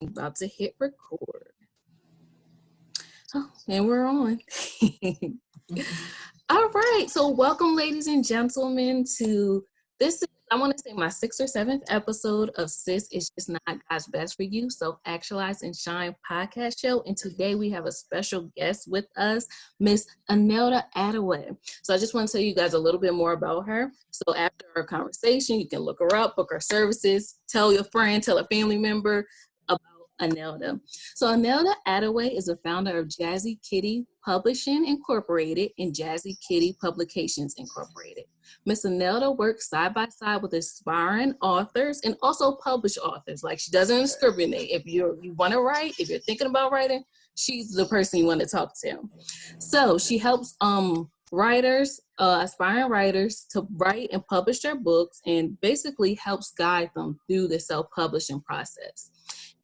About to hit record. Oh, and we're on. All right. So welcome, ladies and gentlemen, to this. I want to say my 6th or 7th episode of Sis It's Just Not God's Best for You. So Actualize and Shine podcast show. And today we have a special guest with us, Miss Anelda Attaway. So I just want to tell you guys a little bit more about her. So after our conversation, you can look her up, book her services, tell your friend, tell a family member about Anelda. So Anelda Attaway is the founder of Jazzy Kitty Publishing Incorporated and Jazzy Kitty Publications Incorporated. Miss Anelda works side by side with aspiring authors and also published authors. Like, she doesn't discriminate. If you want to write, if you're thinking about writing, she's the person you want to talk to. So she helps writers, aspiring writers, to write and publish their books, and basically helps guide them through the self-publishing process.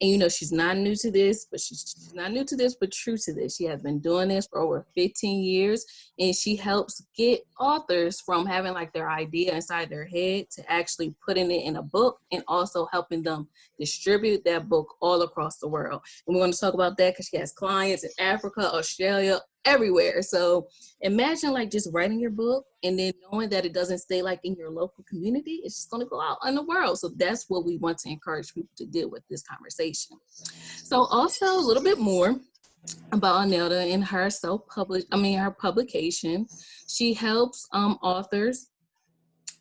And you know, she's not new to this, but she's not new to this, but true to this. She has been doing this for over 15 years, and she helps get authors from having like their idea inside their head to actually putting it in a book, and also helping them distribute that book all across the world. And we want to talk about that because she has clients in Africa, Australia, everywhere. So imagine like just writing your book and then knowing that it doesn't stay like in your local community. It's just going to go out in the world. So that's what we want to encourage people to do with this conversation. So also a little bit more about Anelda and her her publication. She helps authors,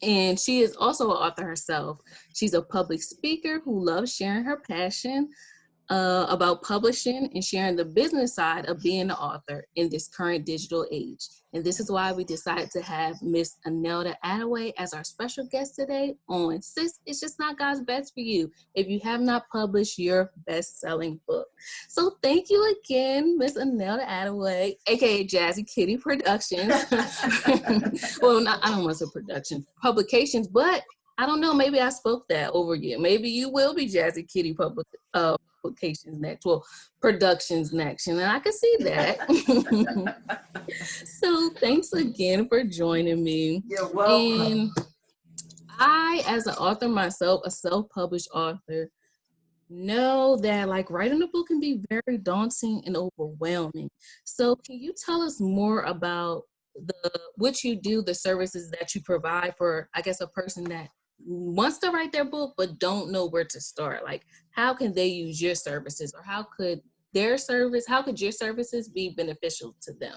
and she is also an author herself. She's a public speaker who loves sharing her passion about publishing and sharing the business side of being an author in this current digital age. And this is why we decided to have Miss Anelda Attaway as our special guest today on Sis It's Just Not God's Best for You, if you have not published your best-selling book. So thank you again, Miss Anelda Attaway, aka Jazzy Kitty Productions. Well, I don't want to say production, publications, but I don't know, maybe I spoke that over you. Maybe you will be Jazzy Kitty Publications next, well, productions next, and I can see that. So thanks again for joining me. You're welcome. And I, as an author myself, a self-published author, know that like writing a book can be very daunting and overwhelming. So can you tell us more about what you do, the services that you provide for, I guess, a person that wants to write their book but don't know where to start? Like, how can they use your services, or how could your services be beneficial to them?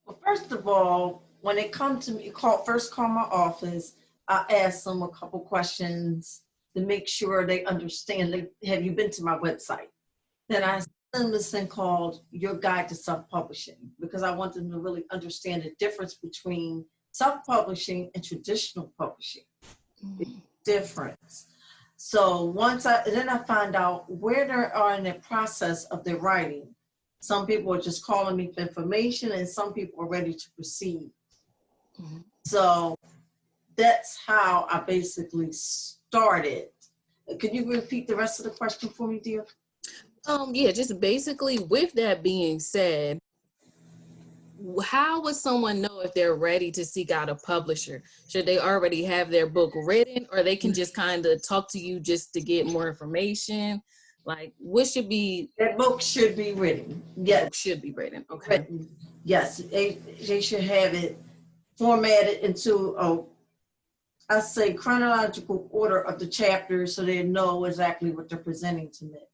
Well, first of all, when it comes to me, first call my office, I ask them a couple questions to make sure they understand. Have you been to my website? Then I send them this thing called Your Guide to Self-Publishing, because I want them to really understand the difference between self-publishing and traditional publishing. The difference. So then I find out where they are in the process of their writing. Some people are just calling me for information, and some people are ready to proceed. Mm-hmm. So that's how I basically started. Can you repeat the rest of the question for me, dear? Yeah, just basically with that being said, how would someone know if they're ready to seek out a publisher? Should they already have their book written, or they can just kind of talk to you just to get more information? Like, what should be? That book should be written. Yes. Book should be written. Okay. Written. Yes, they should have it formatted into I say chronological order of the chapters, so they know exactly what they're presenting to me.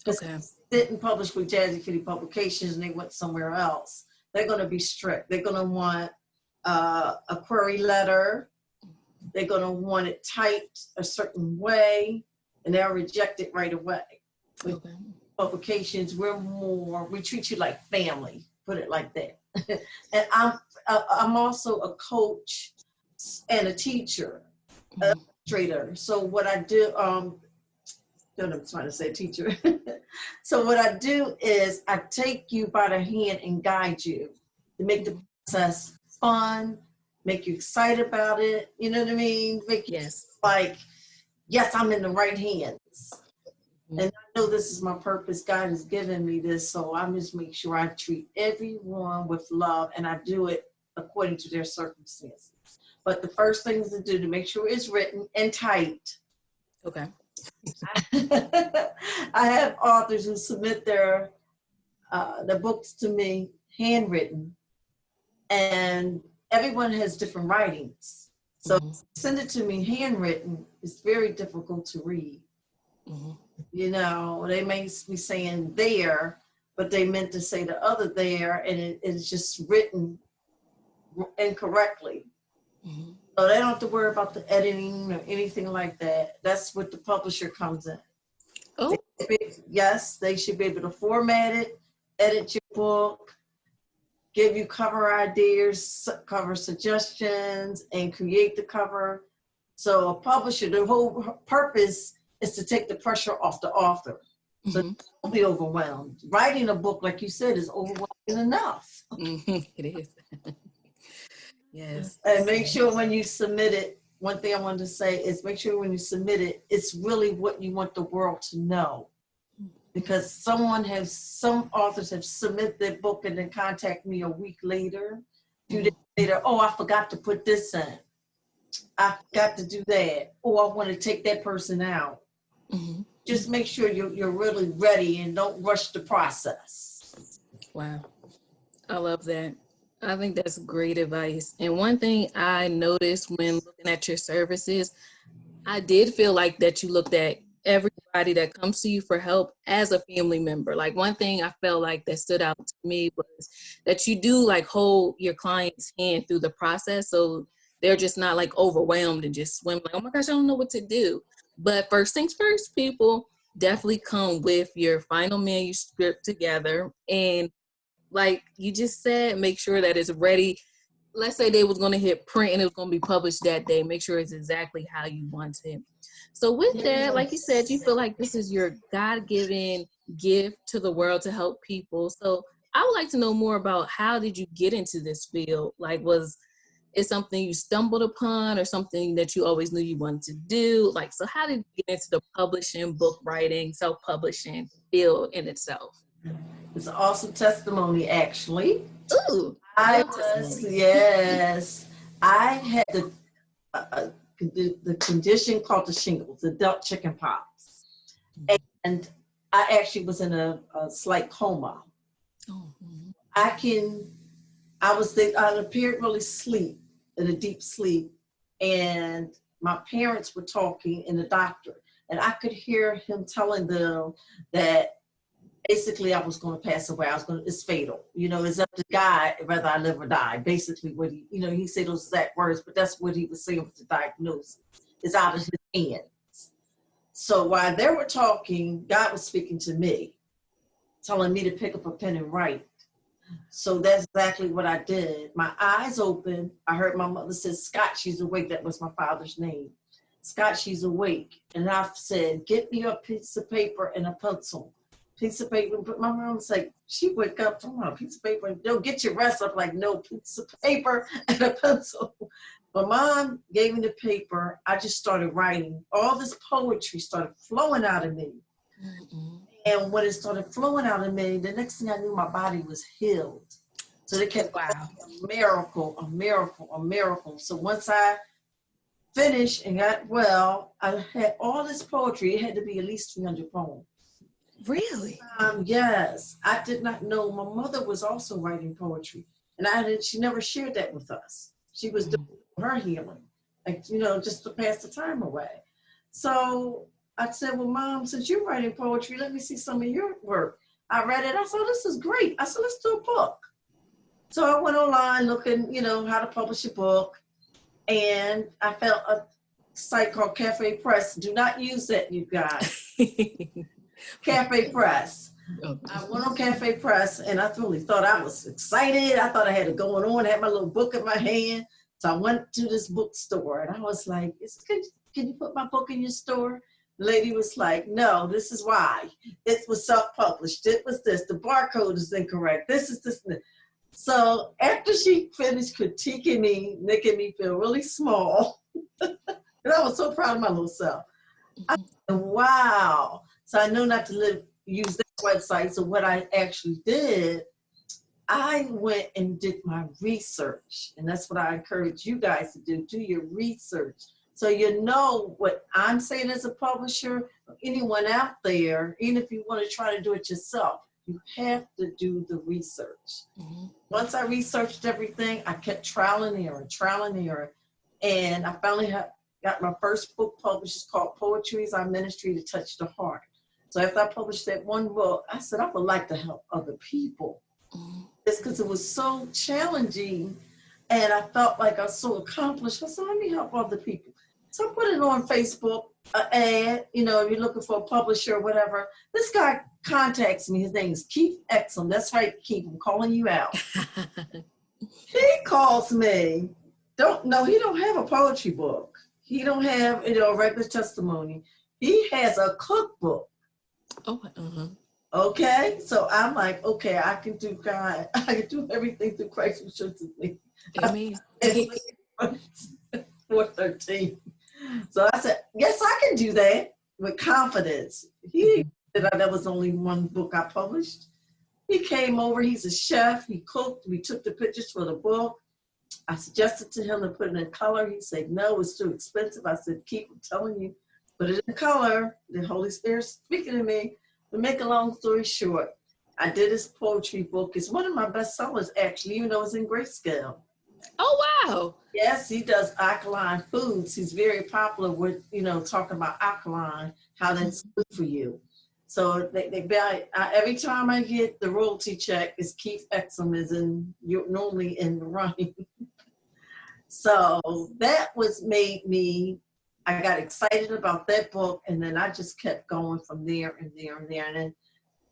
Okay. If they didn't publish with Jazzy Kitty Publications and they went somewhere else, they're going to be strict. They're going to want a query letter. They're going to want it typed a certain way, and they'll reject it right away. With publications, we treat you like family, put it like that. And I'm also a coach and a teacher, illustrator. So what I do, I'm trying to say teacher. So what I do is I take you by the hand and guide you to make the process fun, make you excited about it. You know what I mean? Make you like, yes, I'm in the right hands. And I know this is my purpose. God has given me this. So I just make sure I treat everyone with love, and I do it according to their circumstances. But the first thing to do to make sure it's written and typed. Okay. I have authors who submit their books to me handwritten, and everyone has different writings. So send it to me handwritten. It's very difficult to read. You know, they may be saying there, but they meant to say the other there, and it's just written incorrectly. So they don't have to worry about the editing or anything like that. That's what the publisher comes in. Oh, Yes, they should be able to format it, edit your book, give you cover ideas, cover suggestions, and create the cover. So a publisher, the whole purpose is to take the pressure off the author. So don't be overwhelmed. Writing a book, like you said, is overwhelming enough. it is. Yes. And make sure when you submit it, one thing I wanted to say is make sure when you submit it, it's really what you want the world to know. Because some authors have submitted their book and then contact me a week later, 2 days later, oh, I forgot to put this in. I got to do that. Oh, I want to take that person out. Just make sure you're really ready and don't rush the process. Wow. I love that. I think that's great advice. And one thing I noticed when looking at your services, I did feel like that you looked at everybody that comes to you for help as a family member. Like one thing I felt like that stood out to me was that you do like hold your client's hand through the process. So they're just not like overwhelmed and just swim like, oh my gosh, I don't know what to do. But first things first, people definitely come with your final manuscript together. And like you just said, make sure that it's ready. Let's say they was going to hit print and it was going to be published that day. Make sure it's exactly how you want it. So with that, like you said, you feel like this is your God-given gift to the world to help people. So I would like to know more about how did you get into this field? Like, was it something you stumbled upon or something that you always knew you wanted to do? Like, so how did you get into the publishing, book writing, self-publishing field in itself? It's an awesome testimony, actually. Ooh, yes. I had the condition called the shingles, the adult chicken pox. And I actually was in a slight coma. I appeared really asleep, in a deep sleep. And my parents were talking and the doctor, and I could hear him telling them that basically I was going to pass away. It's fatal. You know, it's up to God whether I live or die. Basically what he said those exact words, but that's what he was saying with the diagnosis. It's out of his hands. So while they were talking, God was speaking to me, telling me to pick up a pen and write. So that's exactly what I did. My eyes open. I heard my mother say, Scott, she's awake. That was my father's name. Scott, she's awake. And I said, get me a piece of paper and a pencil. Piece of paper. But my mom was like, she woke up, come on, a piece of paper. Don't get your rest up. Like, no, piece of paper and a pencil. But mom gave me the paper. I just started writing. All this poetry started flowing out of me. And when it started flowing out of me, the next thing I knew, my body was healed. So they kept, wow, a miracle, a miracle, a miracle. So once I finished and got well, I had all this poetry. It had to be at least 300 poems. Really? Yes. I did not know my mother was also writing poetry. And she never shared that with us. She was doing her healing, like, just to pass the time away. So I said, well, Mom, since you're writing poetry, let me see some of your work. I read it. I said, oh, this is great. I said, let's do a book. So I went online looking, how to publish a book. And I found a site called Cafe Press. Do not use that, you guys. Cafe Press. I went on Cafe Press and I really thought I was excited. I thought I had it going on, had my little book in my hand. So I went to this bookstore and I was like, can you put my book in your store? The lady was like, no, this is why. It was self-published. It was this. The barcode is incorrect. This is this. So after she finished critiquing me, making me feel really small, and I was so proud of my little self. I said, wow. So I know not to use that website. So what I actually did, I went and did my research. And that's what I encourage you guys to do. Do your research. So you know what I'm saying as a publisher, anyone out there, even if you want to try to do it yourself, you have to do the research. Mm-hmm. Once I researched everything, I kept trial and error. And I finally got my first book published. It's called Poetry is Our Ministry to Touch the Heart. So after I published that one book, I said, I would like to help other people. Mm-hmm. It's because it was so challenging and I felt like I was so accomplished. I said, let me help other people. So I put it on Facebook, an ad, if you're looking for a publisher or whatever. This guy contacts me. His name is Keith Exum. That's right, Keith, I'm calling you out. He calls me. He don't have a poetry book. He don't have, a regular testimony. He has a cookbook. Oh, uh-huh. Okay, so I'm like, okay, I can do God. I can do everything through Christ who strengthens me. Amazing. 4:13. So I said, yes, I can do that with confidence. That was only one book I published. He came over. He's a chef. He cooked. We took the pictures for the book. I suggested to him to put it in color. He said, no, it's too expensive. I said, Keith, I'm telling you, put it in color. The Holy Spirit speaking to me. To make a long story short, I did his poetry book. It's one of my best sellers, actually, even though it's in grayscale. Oh, wow. Yes, he does alkaline foods. He's very popular with, talking about alkaline, how that's good for you. So they buy, every time I get the royalty check, it's Keith Exum is normally in the running. So that I got excited about that book, and then I just kept going from there and there and there. And then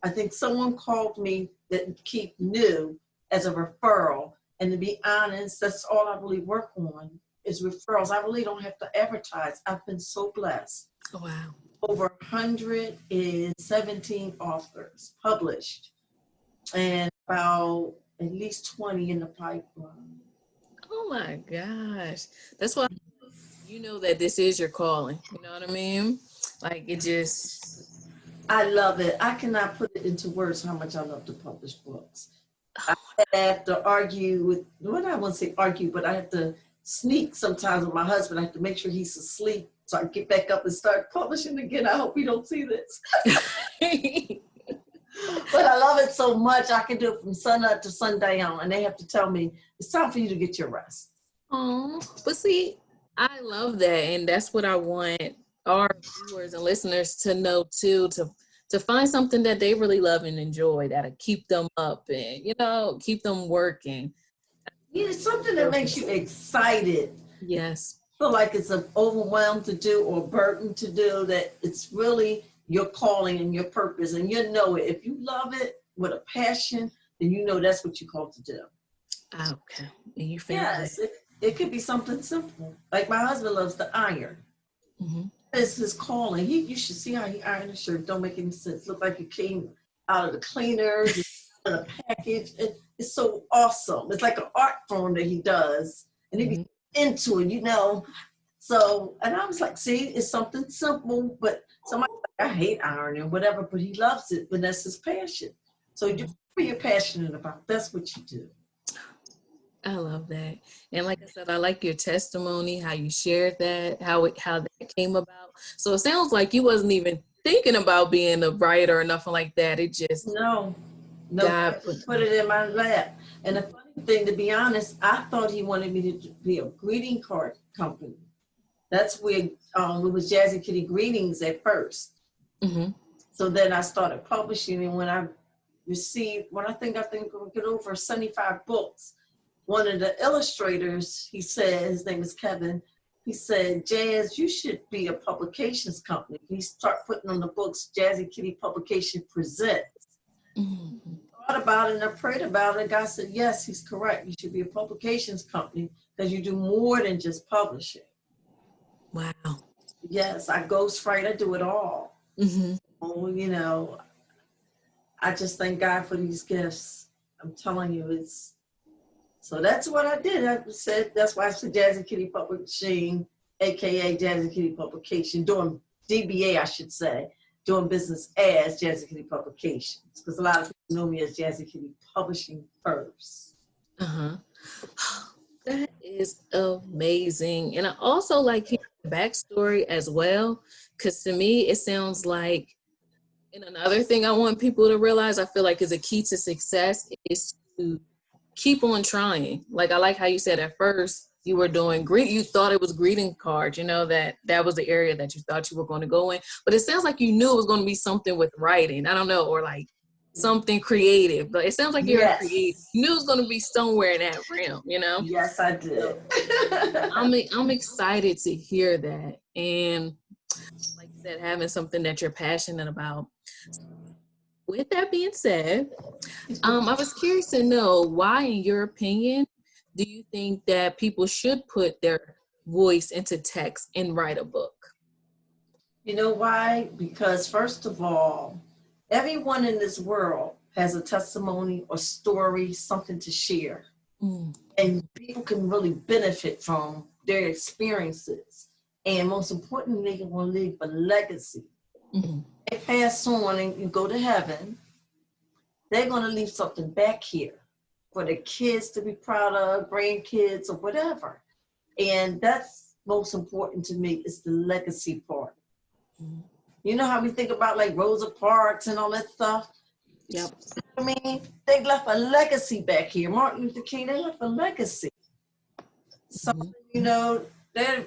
I think someone called me that Keith knew as a referral. And to be honest, that's all I really work on is referrals. I really don't have to advertise. I've been so blessed. Oh, wow. Over 117 authors published and about at least 20 in the pipeline. Oh my gosh. That's why you know that this is your calling. You know what I mean? Like I love it. I cannot put it into words how much I love to publish books. I have to argue with, I won't say argue, but I have to sneak sometimes with my husband. I have to make sure he's asleep so I can get back up and start publishing again. I hope he don't see this. But I love it so much. I can do it from sun up to sundown, and they have to tell me, it's time for you to get your rest. Oh, but see, I love that. And that's what I want our viewers and listeners to know too, to find something that they really love and enjoy that'll keep them up and, keep them working. Yeah, it's something that makes you excited. Yes. Feel like it's an overwhelmed to do or burden to do, that it's really your calling and your purpose. And you know it. If you love it with a passion, then you know that's what you're called to do. Okay. And you feel yes, it could be something simple. Like my husband loves to iron. Mm-hmm. It's his calling. You should see how he ironed a shirt. Don't make any sense. Look like it came out of the cleaners, in a package. It's so awesome. It's like an art form that he does. And he be into it, So, and I was like, see, it's something simple, but somebody like, I hate ironing, whatever, but he loves it, but that's his passion. So you do what you're passionate about. That's what you do. I love that. And like I said, I like your testimony, how you shared that, how that came about. So it sounds like you wasn't even thinking about being a writer or nothing like that. It just no, God put it in my lap. And the funny thing, to be honest, I thought he wanted me to be a greeting card company. That's where it was Jazzy Kitty Greetings at first. Mm-hmm. So then I started publishing, and when I think we'll get over 75 books. One of the illustrators, he said, his name is Kevin, he said, Jazz, you should be a publications company. He start putting on the books, Jazzy Kitty Publication Presents. Mm-hmm. I thought about it and I prayed about it. God said, yes, he's correct. You should be a publications company because you do more than just publishing. Wow. Yes, I ghostwrite, I do it all. Mm-hmm. Oh, I just thank God for these gifts. I'm telling you, so that's what I did. That's why I said Jazzy Kitty Publishing, AKA Jazzy Kitty Publication, doing DBA, I should say, doing business as Jazzy Kitty Publications, because a lot of people know me as Jazzy Kitty Publishing first. Uh-huh. That is amazing. And I also like backstory as well, because to me it sounds like, and another thing I want people to realize, I feel like is a key to success is to keep on trying. Like I like how you said at first you were doing you thought it was greeting cards, you know, that was the area that you thought you were going to go in, but it sounds like you knew it was going to be something with writing, I don't know, or like something creative, but it sounds like you're a creative. Yes. You knew it was going to be somewhere in that realm, you know. Yes, I did. I'm excited to hear that, and like you said, having something that you're passionate about. With that being said, I was curious to know why, in your opinion, do you think that people should put their voice into text and write a book? You know why? Because first of all, everyone in this world has a testimony or story, something to share. Mm. And people can really benefit from their experiences. And most importantly, they will leave a legacy. Mm-hmm. They pass on and you go to heaven, they're going to leave something back here for the kids to be proud of, grandkids or whatever. And that's most important to me, is the legacy part. Mm-hmm. You know how we think about like Rosa Parks and all that stuff? Yep. I mean, they left a legacy back here. Martin Luther King, they left a legacy. So, you know, they're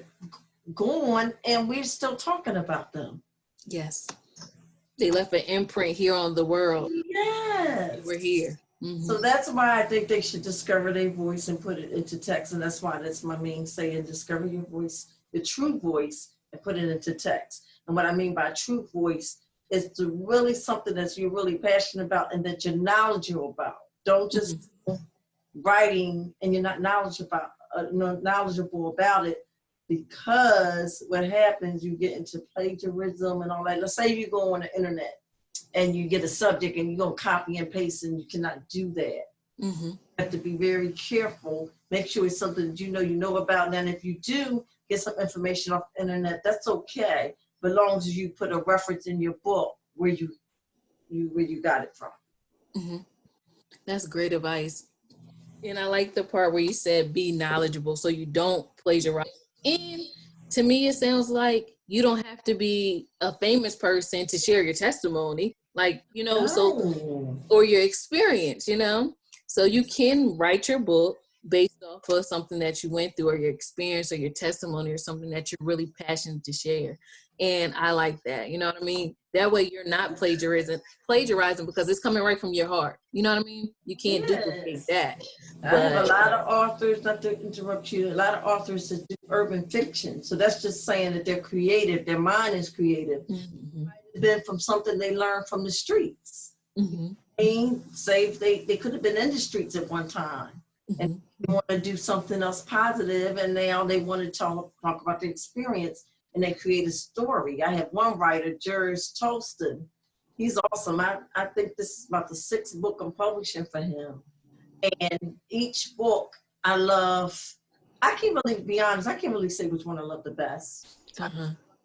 gone and we're still talking about them. Yes. They left an imprint here on the world. Yes. We're here. Mm-hmm. So that's why I think they should discover their voice and put it into text. And that's why that's my main saying, discover your voice, the true voice, and put it into text. And what I mean by true voice is to really something that you're really passionate about and that you're knowledgeable about. Don't just writing and you're not knowledgeable about it, because what happens, you get into plagiarism and all that. Let's say you go on the internet and you get a subject and you're going to copy and paste, and you cannot do that. Mm-hmm. You have to be very careful. Make sure it's something that you know about. And if you do get some information off the internet, that's okay, but as long as you put a reference in your book where you got it from. Mm-hmm. That's great advice. And I like the part where you said be knowledgeable so you don't plagiarize. And to me, it sounds like you don't have to be a famous person to share your testimony, like, you know, so, or your experience, you know, so you can write your book based off of something that you went through, or your experience, or your testimony, or something that you're really passionate to share. And I like that, you know what I mean? That way you're not plagiarizing because it's coming right from your heart. You know what I mean? You can't duplicate that. I have a lot of authors, not to interrupt you, a lot of authors that do urban fiction. So that's just saying that they're creative, their mind is creative. Mm-hmm. It's been from something they learned from the streets. Mm-hmm. They could have been in the streets at one time. Mm-hmm. And they want to do something else positive, and now they want to talk about the experience, and they create a story. I have one writer, Juris Tolston. He's awesome. I think this is about the 6th book I'm publishing for him. And each book I love. I can't really be honest. I can't really say which one I love the best.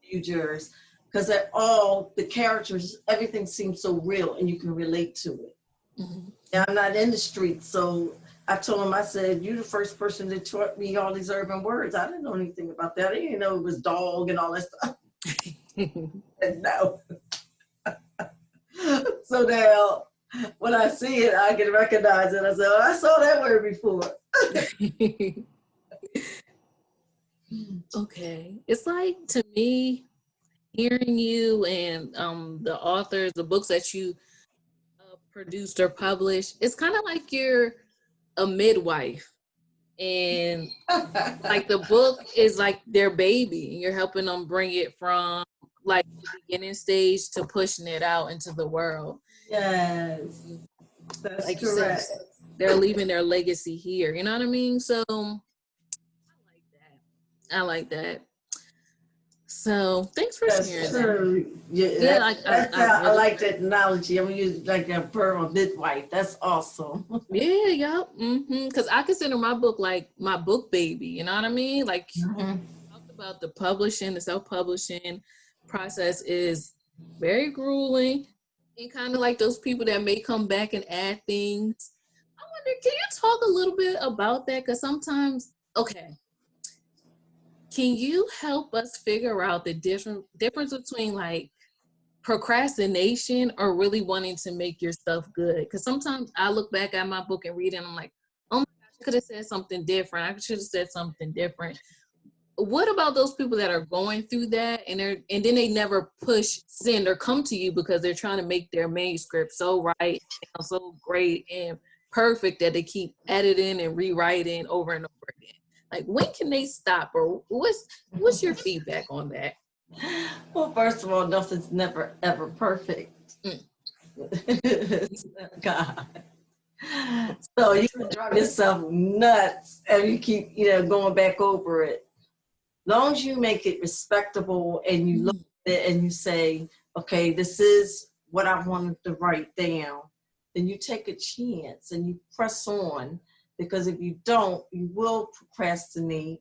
You, Juris, because they're all the characters. Everything seems so real, and you can relate to it. Mm-hmm. And I'm not in the streets, so I told him. I said, "You're the first person that taught me all these urban words. I didn't know anything about that. I didn't know it was dog and all that stuff." And no. So now, when I see it, I can recognize it. I say, "Oh, I saw that word before." Okay. It's like, to me, hearing you and the authors, the books that you produced or published, it's kind of like you're a midwife. And like the book is like their baby, and you're helping them bring it from like the beginning stage to pushing it out into the world. Yes, that's like correct. Said, they're leaving their legacy here. You know what I mean? So I like that. So thanks for sharing that. Yeah, I like that analogy. I'm gonna use like a pearl midwife. That's awesome. Yeah. Because I consider my book like my book baby. You know what I mean? Like, talked about the publishing, the self-publishing process is very grueling, and kind of like those people that may come back and add things. I wonder, can you talk a little bit about that? Because sometimes, okay, Can you help us figure out the difference between like procrastination or really wanting to make your stuff good? Because sometimes I look back at my book and read it and I'm like, oh my gosh, I could have said something different. I should have said something different. What about those people that are going through that and then they never push send or come to you because they're trying to make their manuscript so right, so great and perfect that they keep editing and rewriting over and over again? Like, when can they stop, or what's your feedback on that? Well, first of all, nothing's never ever perfect. God. So you can drive yourself nuts and you keep, going back over it. Long as you make it respectable and you look at it and you say, okay, this is what I wanted to write down, then you take a chance and you press on, because if you don't, you will procrastinate.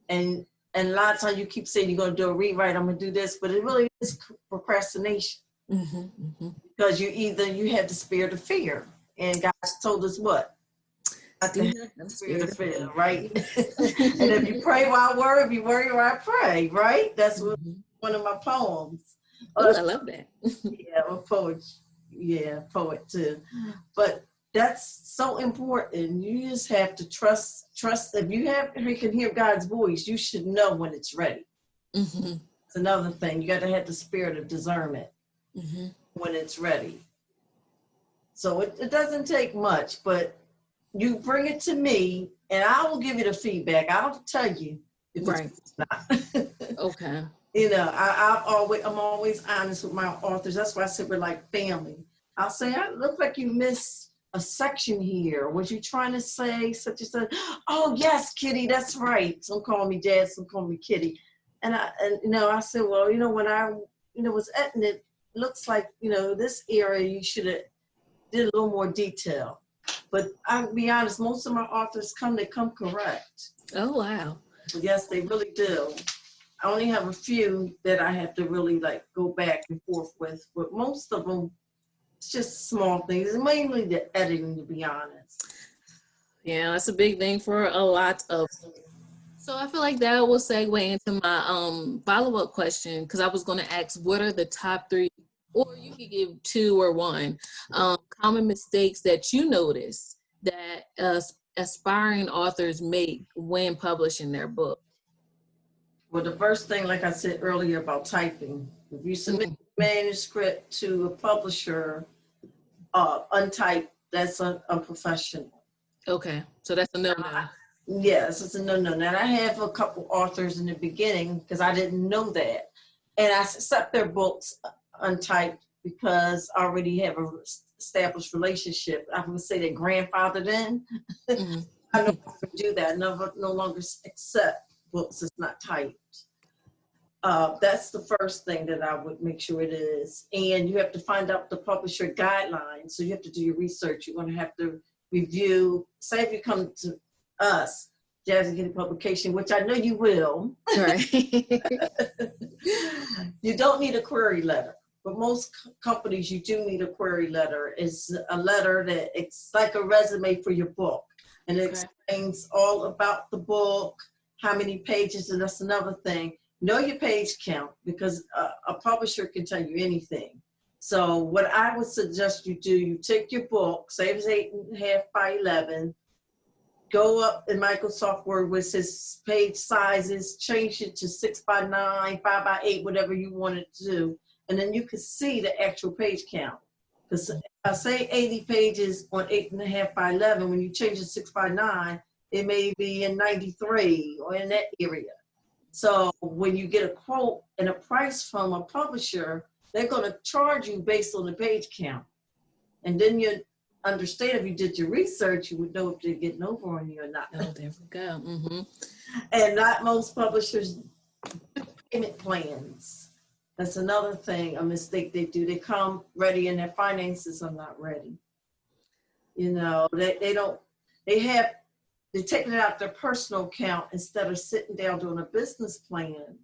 And a lot of times you keep saying you're going to do a rewrite, I'm going to do this, but it really is procrastination. Because you have the spirit of fear. And God told us what? The spirit of fear, right? And if you pray while I worry, if you worry while I pray, right? That's one of my poems. Oh, I love that. Yeah, I'm a poet. Yeah, poet too. But that's so important. You just have to trust. If you can hear God's voice, you should know when it's ready. It's another thing. You got to have the spirit of discernment when it's ready. So it doesn't take much, but you bring it to me and I will give you the feedback. I'll tell you if it's not. Okay. I'm always honest with my authors. That's why I said we're like family. I'll say, I look like you missed a section here. Was you trying to say such and such? Oh yes, Kitty, that's right. Some call me Jazz, some call me Kitty. And I said, well, when I was editing it, looks like this area you should have did a little more detail. But I'll be honest, most of my authors they come correct. Oh wow. Yes, they really do. I only have a few that I have to really go back and forth with, but most of them, it's just small things, mainly the editing, to be honest. Yeah, that's a big thing for a lot of. So I feel like that will segue into my follow-up question, because I was going to ask, what are the top 3, or you could give 2 or 1, common mistakes that you notice that aspiring authors make when publishing their book? Well, the first thing, like I said earlier about typing, if you submit a manuscript to a publisher untyped, that's unprofessional. Okay, so that's a no-no. Yes, it's a no-no. Now, I have a couple authors in the beginning because I didn't know that. And I accept their books untyped because I already have an established relationship. I would say they're grandfathered in. I no longer do that. No longer accept books that's not typed. That's the first thing that I would make sure it is. And you have to find out the publisher guidelines. So you have to do your research. You're going to have to review. Say if you come to us, Jazzy Kitty Publication, which I know you will. Right. You don't need a query letter. But most companies, you do need a query letter. It's a letter that it's like a resume for your book. And it explains all about the book, how many pages, and that's another thing. Know your page count, because a publisher can tell you anything. So what I would suggest you do, you take your book, say it's 8.5 by 11, go up in Microsoft Word with his page sizes, change it to 6 by 9, 5 by 8, whatever you want it to do. And then you can see the actual page count. Because if I say 80 pages on 8.5 by 11, when you change it 6 by 9, it may be in 93 or in that area. So when you get a quote and a price from a publisher, they're going to charge you based on the page count. And then you understand, if you did your research, you would know if they're getting over on you or not. Oh, there we go. And not most publishers do payment plans. That's another thing, a mistake they do. They come ready and their finances are not ready. They're taking it out their personal account instead of sitting down doing a business plan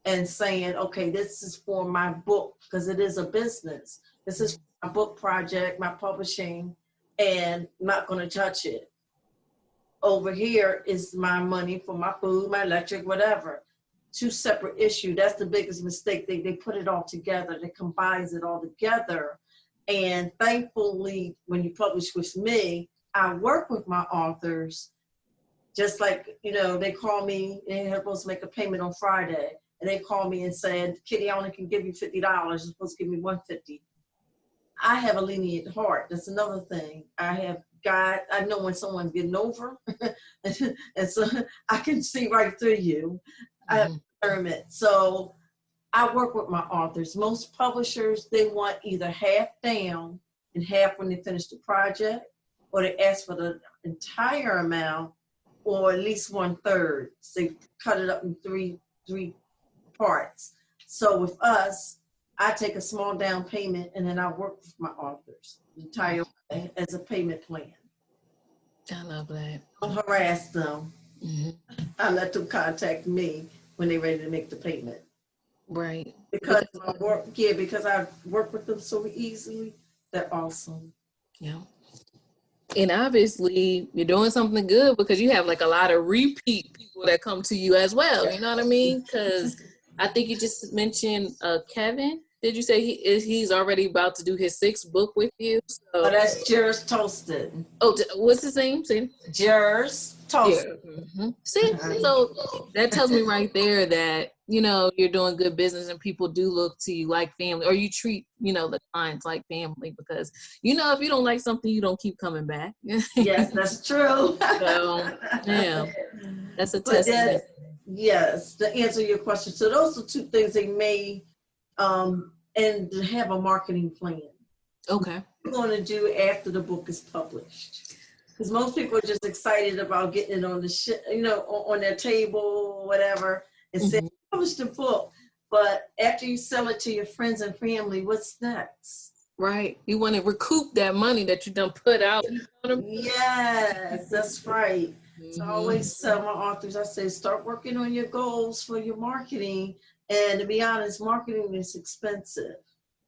and saying, okay, this is for my book, because it is a business. This is my book project, my publishing, and I'm not going to touch it. Over here is my money for my food, my electric, whatever. two separate issues. That's the biggest mistake. They put it all together. They combines it all together. And thankfully, when you publish with me, I work with my authors. Just like, you know, they call me and they're supposed to make a payment on Friday. And they call me and said, Kitty, I only can give you $50. You're supposed to give me $150. I have a lenient heart. That's another thing. I know when someone's getting over, and so I can see right through you. I have discernment. So I work with my authors. Most publishers, they want either half down and half when they finish the project, or they ask for the entire amount, or at least 1/3. So they cut it up in three parts. So with us, I take a small down payment and then I work with my authors the entire way as a payment plan. I love that. Don't harass them. Mm-hmm. I let them contact me when they're ready to make the payment. Right. Because I work with them so easily. They're awesome. Yeah. And obviously you're doing something good because you have like a lot of repeat people that come to you as well. You know what I mean? Because I think you just mentioned Kevin. Did you say he's already about to do his 6th book with you? So. Oh, that's Jers Toasted. Oh, what's his name? See? Jers Toasted. Yeah. Mm-hmm. See, so that tells me right there that, you know, you're doing good business and people do look to you like family, or you treat, you know, the clients like family, because, you know, if you don't like something, you don't keep coming back. Yes, that's true. So, yeah, that's a testament. Yes, to answer your question. So those are two things they made, and to have a marketing plan. Okay. What we're going to do after the book is published. Because most people are just excited about getting it on the on their table or whatever, and say, publish the book. But after you sell it to your friends and family, what's next? Right. You want to recoup that money that you done put out. Yes, that's right. So I always tell my authors, I say, start working on your goals for your marketing. And to be honest, marketing is expensive.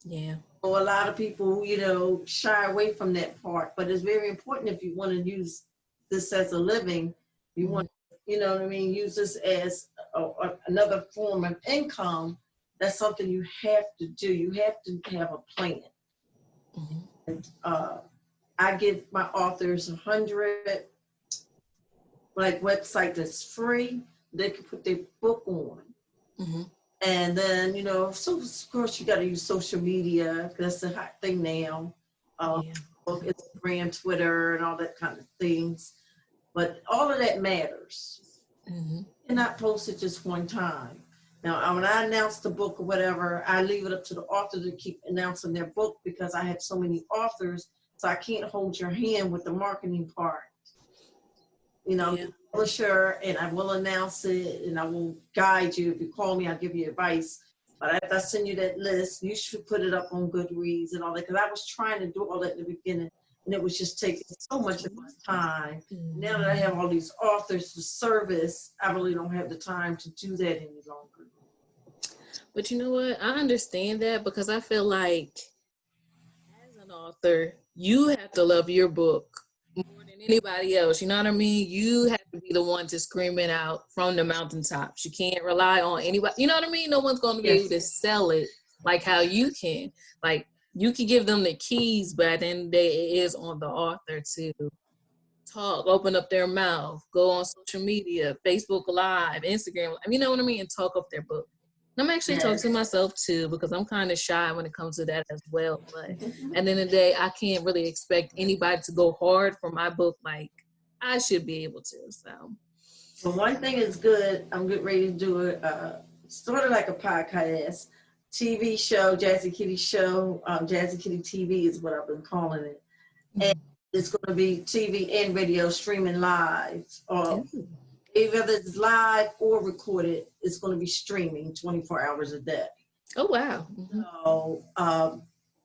Yeah. So a lot of people, you know, shy away from that part. But it's very important if you want to use this as a living. You want, you know what I mean, use this as another form of income. That's something you have to do. You have to have a plan. And, I give my authors 100 website that's free. They can put their book on. And then, you know, so of course you got to use social media. That's the hot thing now. Instagram, Twitter, and all that kind of things. But all of that matters. You cannot post it just one time. Now, when I announce the book or whatever, I leave it up to the author to keep announcing their book, because I have so many authors, so I can't hold your hand with the marketing part. You know, I'm the publisher, and I will announce it, and I will guide you. If you call me, I'll give you advice. But after I send you that list, you should put it up on Goodreads and all that, because I was trying to do all that in the beginning, and it was just taking so much of my time. Now that I have all these authors to service, I really don't have the time to do that any longer. But you know what? I understand that, because I feel like as an author, you have to love your book more than anybody else. You know what I mean? You have to be the one to scream it out from the mountaintops. You can't rely on anybody. You know what I mean? No one's going to be able to sell it like how you can. Like, you can give them the keys, but at the end of the day, it is on the author to talk, open up their mouth, go on social media, Facebook Live, Instagram, you know what I mean, and talk up their book. And I'm actually talking to myself too, because I'm kind of shy when it comes to that as well. But at the end of the day, I can't really expect anybody to go hard for my book like I should be able to. So one thing is good. I'm getting ready to do it, sort of like a podcast, TV show, Jazzy Kitty show. Jazzy Kitty TV is what I've been calling it. And it's going to be TV and radio streaming live. Whether it's live or recorded, it's going to be streaming 24 hours a day. Oh, wow. So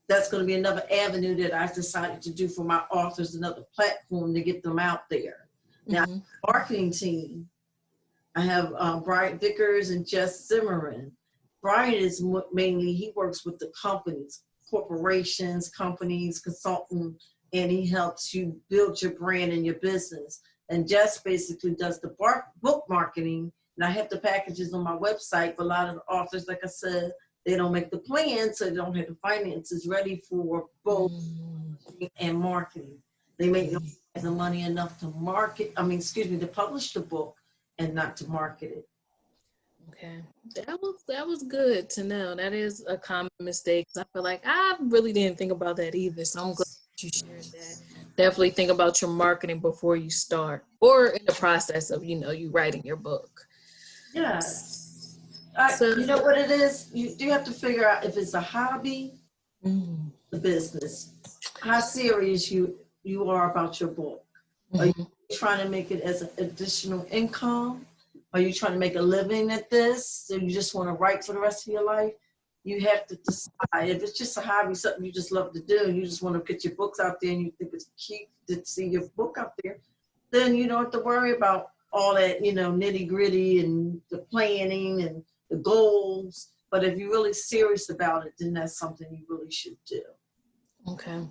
that's going to be another avenue that I've decided to do for my authors, another platform to get them out there. Now, marketing team, I have Brian Vickers and Jess Zimmerman. Brian is mainly, he works with the companies, corporations, companies, consultant, and he helps you build your brand and your business. And Jess basically does the book marketing, And I have the packages on my website, but a lot of the authors, like I said, they don't make the plan, so they don't have the finances ready for both and marketing. They may not have the money enough to to publish the book and not to market it. Okay, that was good to know. That is a common mistake. I feel like I really didn't think about that either. So I'm glad you shared that. Definitely think about your marketing before you start, or in the process of you writing your book. Yes. So You know what it is? You do have to figure out if it's a hobby, the business. How serious you are about your book. Are you trying to make it as an additional income? Are you trying to make a living at this? So you just want to write for the rest of your life? You have to decide. If it's just a hobby, something you just love to do, and you just want to get your books out there and you think it's cute to see your book out there, then you don't have to worry about all that, nitty gritty and the planning and the goals. But if you're really serious about it, then that's something you really should do. Okay.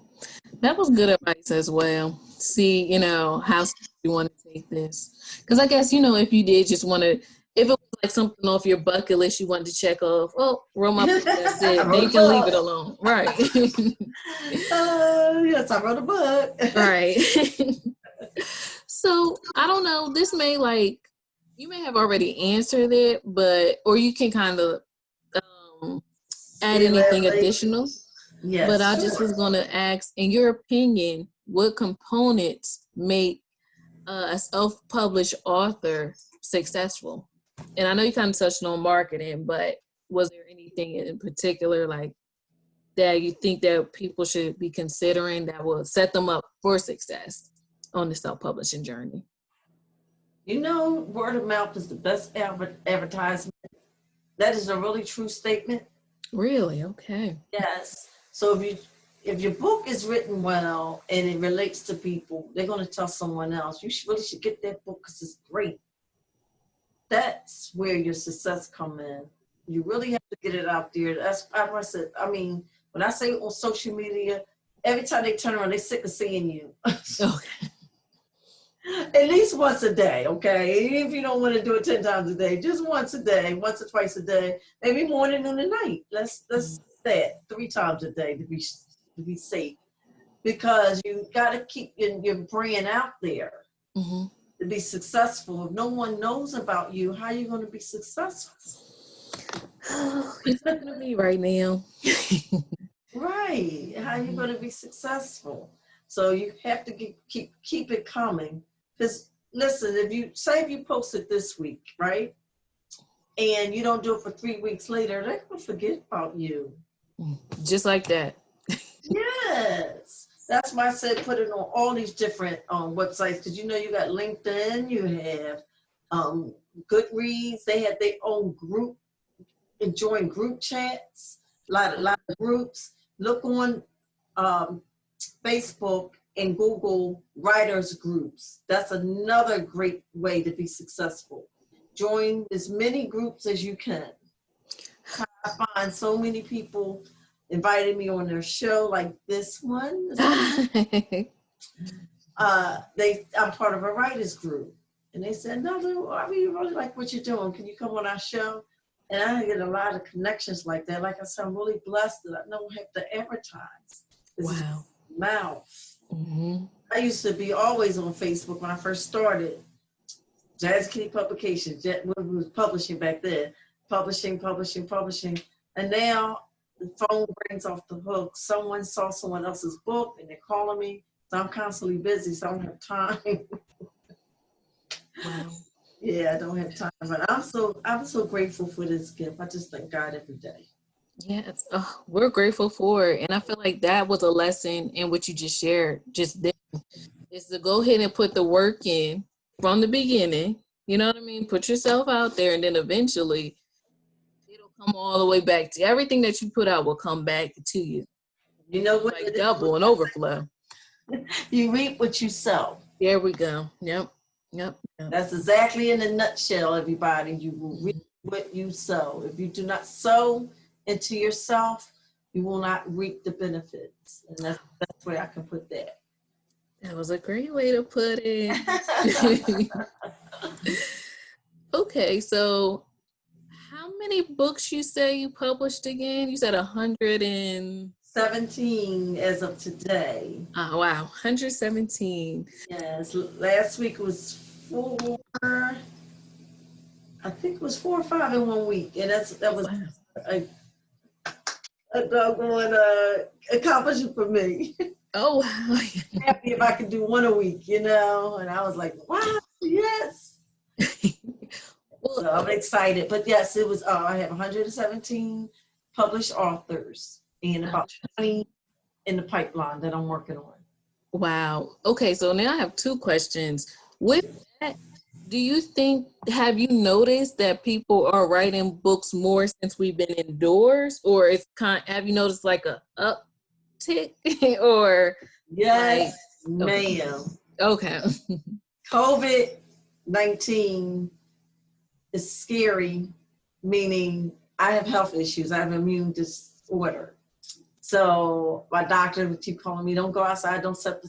That was good advice as well. See, how you want to take this. Because I guess, if you did just want to, if it was like something off your bucket list you wanted to check off, wrote my book, that's it. Then you can leave it alone. Right. Yes, I wrote a book. Right. So, I don't know. This may you may have already answered it, or you can kind of add anything additional. Yes, but I just was going to ask, in your opinion, what components make a self-published author successful? And I know you kind of touched on marketing, but was there anything in particular that you think that people should be considering that will set them up for success on the self-publishing journey? Word of mouth is the best advertisement. That is a really true statement. Really? Okay. Yes. So if your book is written well and it relates to people, they're going to tell someone else. You really should get that book because it's great. That's where your success come in. You really have to get it out there. That's what I said. I mean, when I say on social media, every time they turn around, they're sick of seeing you. Okay. At least once a day, okay? Even if you don't want to do it 10 times a day, just once a day, once or twice a day, maybe morning, noon, and night. Let's say 3 times a day to be safe, because you got to keep your brand out there to be successful. If no one knows about you, how are you going to be successful? You're talking to me right now. Right. How are you going to be successful? So you have to keep it coming. Because listen, if you post it this week, right, and you don't do it for 3 weeks later, they're going to forget about you. Just like that. Yes. That's why I said put it on all these different websites, because you got LinkedIn, you have Goodreads, they have their own group, enjoying group chats, a lot of groups. Look on Facebook and Google writers groups. That's another great way to be successful. Join as many groups as you can. I find so many people invited me on their show, like this one. I'm part of a writers group, and they said, "No, I really like what you're doing. Can you come on our show?" And I get a lot of connections like that. Like I said, I'm really blessed that I don't have to advertise. Wow. Mouth. I used to be always on Facebook when I first started. Jazzy Kitty Publications, what was publishing back then. Publishing. And now the phone rings off the hook. Someone saw someone else's book and they're calling me. So I'm constantly busy, so I don't have time. Wow. Yeah, I don't have time. But I'm so grateful for this gift. I just thank God every day. Yes, we're grateful for it. And I feel like that was a lesson in what you just shared just then, is to go ahead and put the work in from the beginning. You know what I mean? Put yourself out there, and then eventually it'll come all the way back to everything that you put out will come back to you. You know what? Like double and overflow. You reap what you sow. There we go. Yep. That's exactly in a nutshell, everybody. You will reap what you sow. If you do not sow into yourself, you will not reap the benefits. And that's where I can put that. That was a great way to put it. Okay. Okay, so how many books you say you published again? You said 100 and 17 as of today. oh wow, 117. Yes, last week was 4. I think it was 4 or 5 in 1 week, and that was Wow. a, a doggone accomplishment for me. Oh wow. Happy if I could do one a week, And I was like, wow, yes. So I'm excited. But yes, it was. I have 117 published authors and about 20 in the pipeline that I'm working on. Wow. Okay, so now I have two questions. With that, have you noticed that people are writing books more since we've been indoors, or have you noticed like a uptick or Yes, like, ma'am. Okay. COVID-19 is scary, meaning I have health issues. I have immune disorder. So my doctor would keep calling me, don't go outside, don't set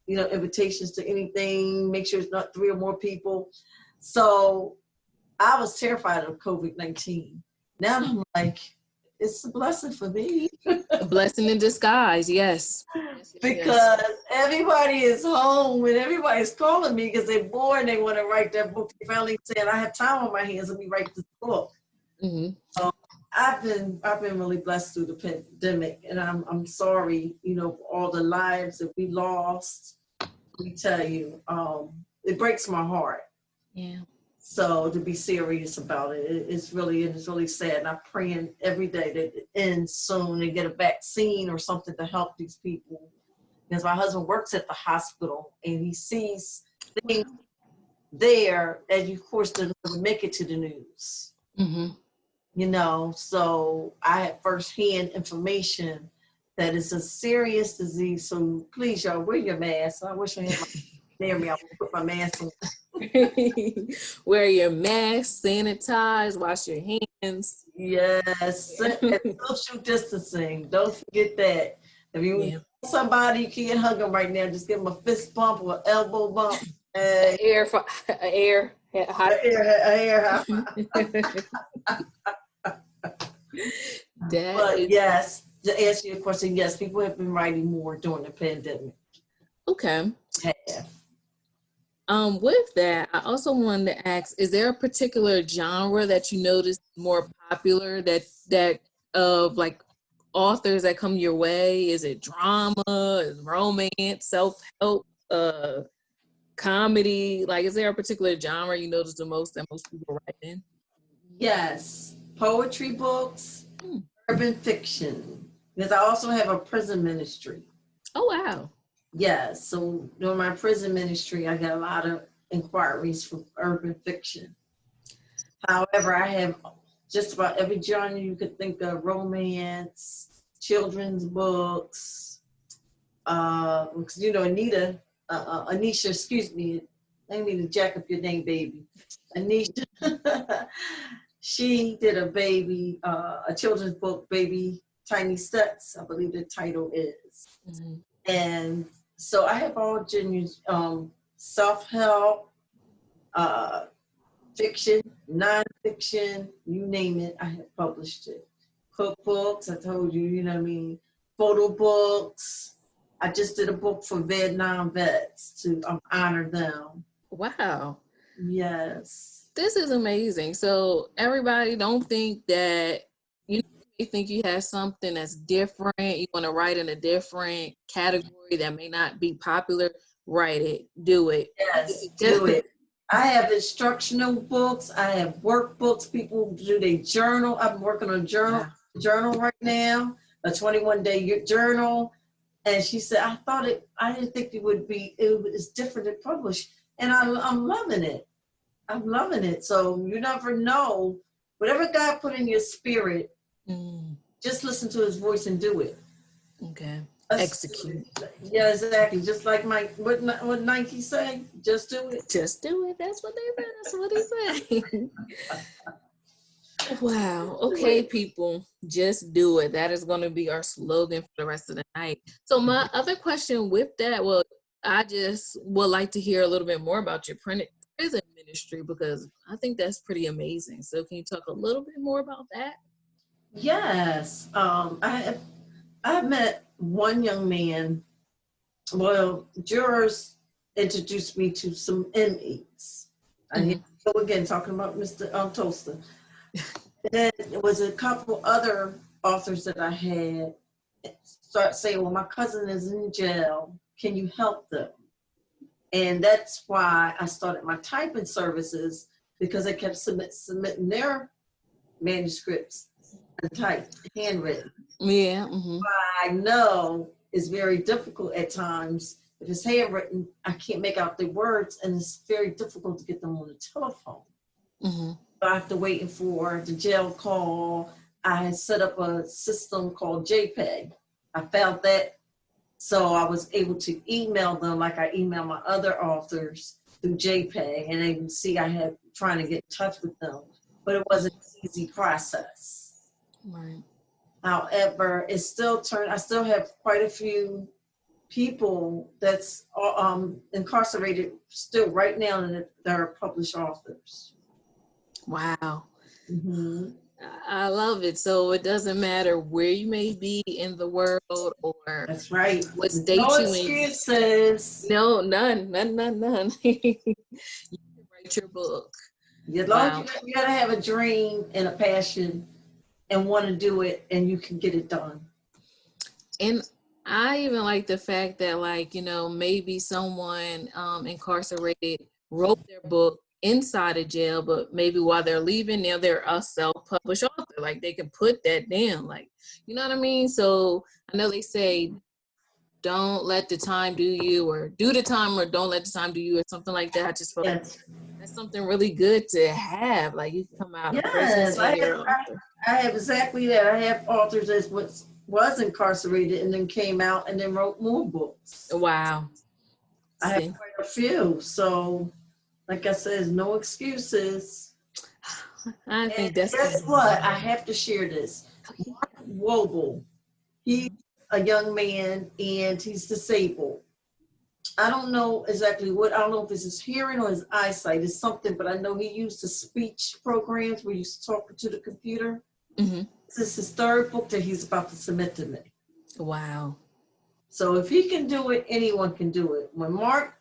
invitations to anything, make sure it's not 3 or more people. So I was terrified of COVID-19. Now I'm like, it's a blessing for me. A blessing in disguise, yes. Because everybody is home and everybody's calling me because they're bored and they want to write their book. They finally said, I have time on my hands, let me write this book. Mm-hmm. So I've been really blessed through the pandemic, and I'm sorry, for all the lives that we lost. Let me tell you, it breaks my heart. Yeah. So to be serious about it, it's really sad. And I'm praying every day that it ends soon and get a vaccine or something to help these people. Because my husband works at the hospital and he sees things there that, of course, doesn't make it to the news. Mm-hmm. So I have firsthand information that it's a serious disease. So please, y'all, wear your mask. I wish I had my near me. I would put my mask on. Wear your mask, sanitize, wash your hands. Yes, and social distancing. Don't forget that. If you somebody, you can't hug them right now. Just give them a fist bump or elbow bump. Air high. But yes, to answer your question, yes, people have been writing more during the pandemic. Okay. Yeah. With that, I also wanted to ask, is there a particular genre that you noticed more popular that of like authors that come your way? Is it drama, romance, self-help, comedy? Like, is there a particular genre you notice the most that most people write in? Yes, poetry books, urban fiction, because I also have a prison ministry. Oh, wow. Yes, so during my prison ministry, I got a lot of inquiries for urban fiction. However, I have just about every genre you could think of: romance, children's books. Because Anisha, excuse me, I didn't mean to jack up your name, baby. Anisha, she did a children's book, Baby Tiny Steps, I believe the title is. Mm-hmm. And so I have all genres, self-help, fiction, nonfiction, you name it, I have published it. Cookbooks, I told you, photo books. I just did a book for Vietnam vets to honor them. Wow. Yes. This is amazing. So everybody, don't think that you think you have something that's different. You want to write in a different category that may not be popular. Write it. Do it. Yes, do it. I have instructional books. I have workbooks. People do their journal. I'm working on journal right now, a 21-day journal. And she said, I didn't think it's different to publish. And I'm loving it. I'm loving it. So you never know. Whatever God put in your spirit, just listen to his voice and do it. Okay. Execute. Yeah, exactly. Just like what Nike say, just do it. Just do it. That's what they said. That's what he said. Wow. Okay, people, just do it. That is going to be our slogan for the rest of the night. So my other question with that, I just would like to hear a little bit more about your prison ministry, because I think that's pretty amazing. So can you talk a little bit more about that? Yes. I met one young man. Well, jurors introduced me to some inmates. I hear go again talking about Mr. Toaster. Then there was a couple other authors that I had start saying, well, my cousin is in jail. Can you help them? And that's why I started my typing services, because they kept submitting their manuscripts and typed, handwritten. Yeah. I know it's very difficult at times. If it's handwritten, I can't make out the words, and it's very difficult to get them on the telephone. I have to wait for the jail call. I had set up a system called JPEG. I found that, so I was able to email them like I email my other authors through JPEG, and they can see I had trying to get in touch with them, but it wasn't an easy process. Right. However, it still I still have quite a few people that's incarcerated still right now that are published authors. Wow. I love it. So it doesn't matter where you may be in the world or that's right. What state no you excuses. No, none. You can write your book. As long as you gotta have a dream and a passion and want to do it, and you can get it done. And I even like the fact that, like, you know, maybe someone incarcerated wrote their book inside of jail, but maybe while they're leaving, now they're a self-published author. Like, they can put that down, like, you know what I mean? So I know they say, don't let the time do you, or do the time, or don't let the time do you, or something like that. I just feel like that's something really good to have. Like, you can come out of prison and you're an author. I have exactly that. I have authors that was incarcerated and then came out and then wrote more books. Wow. I have quite a few. So, like I said, no excuses. I think that's guess what? I have to share this. Mark Wobel, he's a young man and he's disabled. I don't know exactly what, I don't know if it's his hearing or his eyesight. It's something, but I know he used the speech programs where you talk to the computer. This is his third book that he's about to submit to me. Wow. So if he can do it, anyone can do it. When Mark,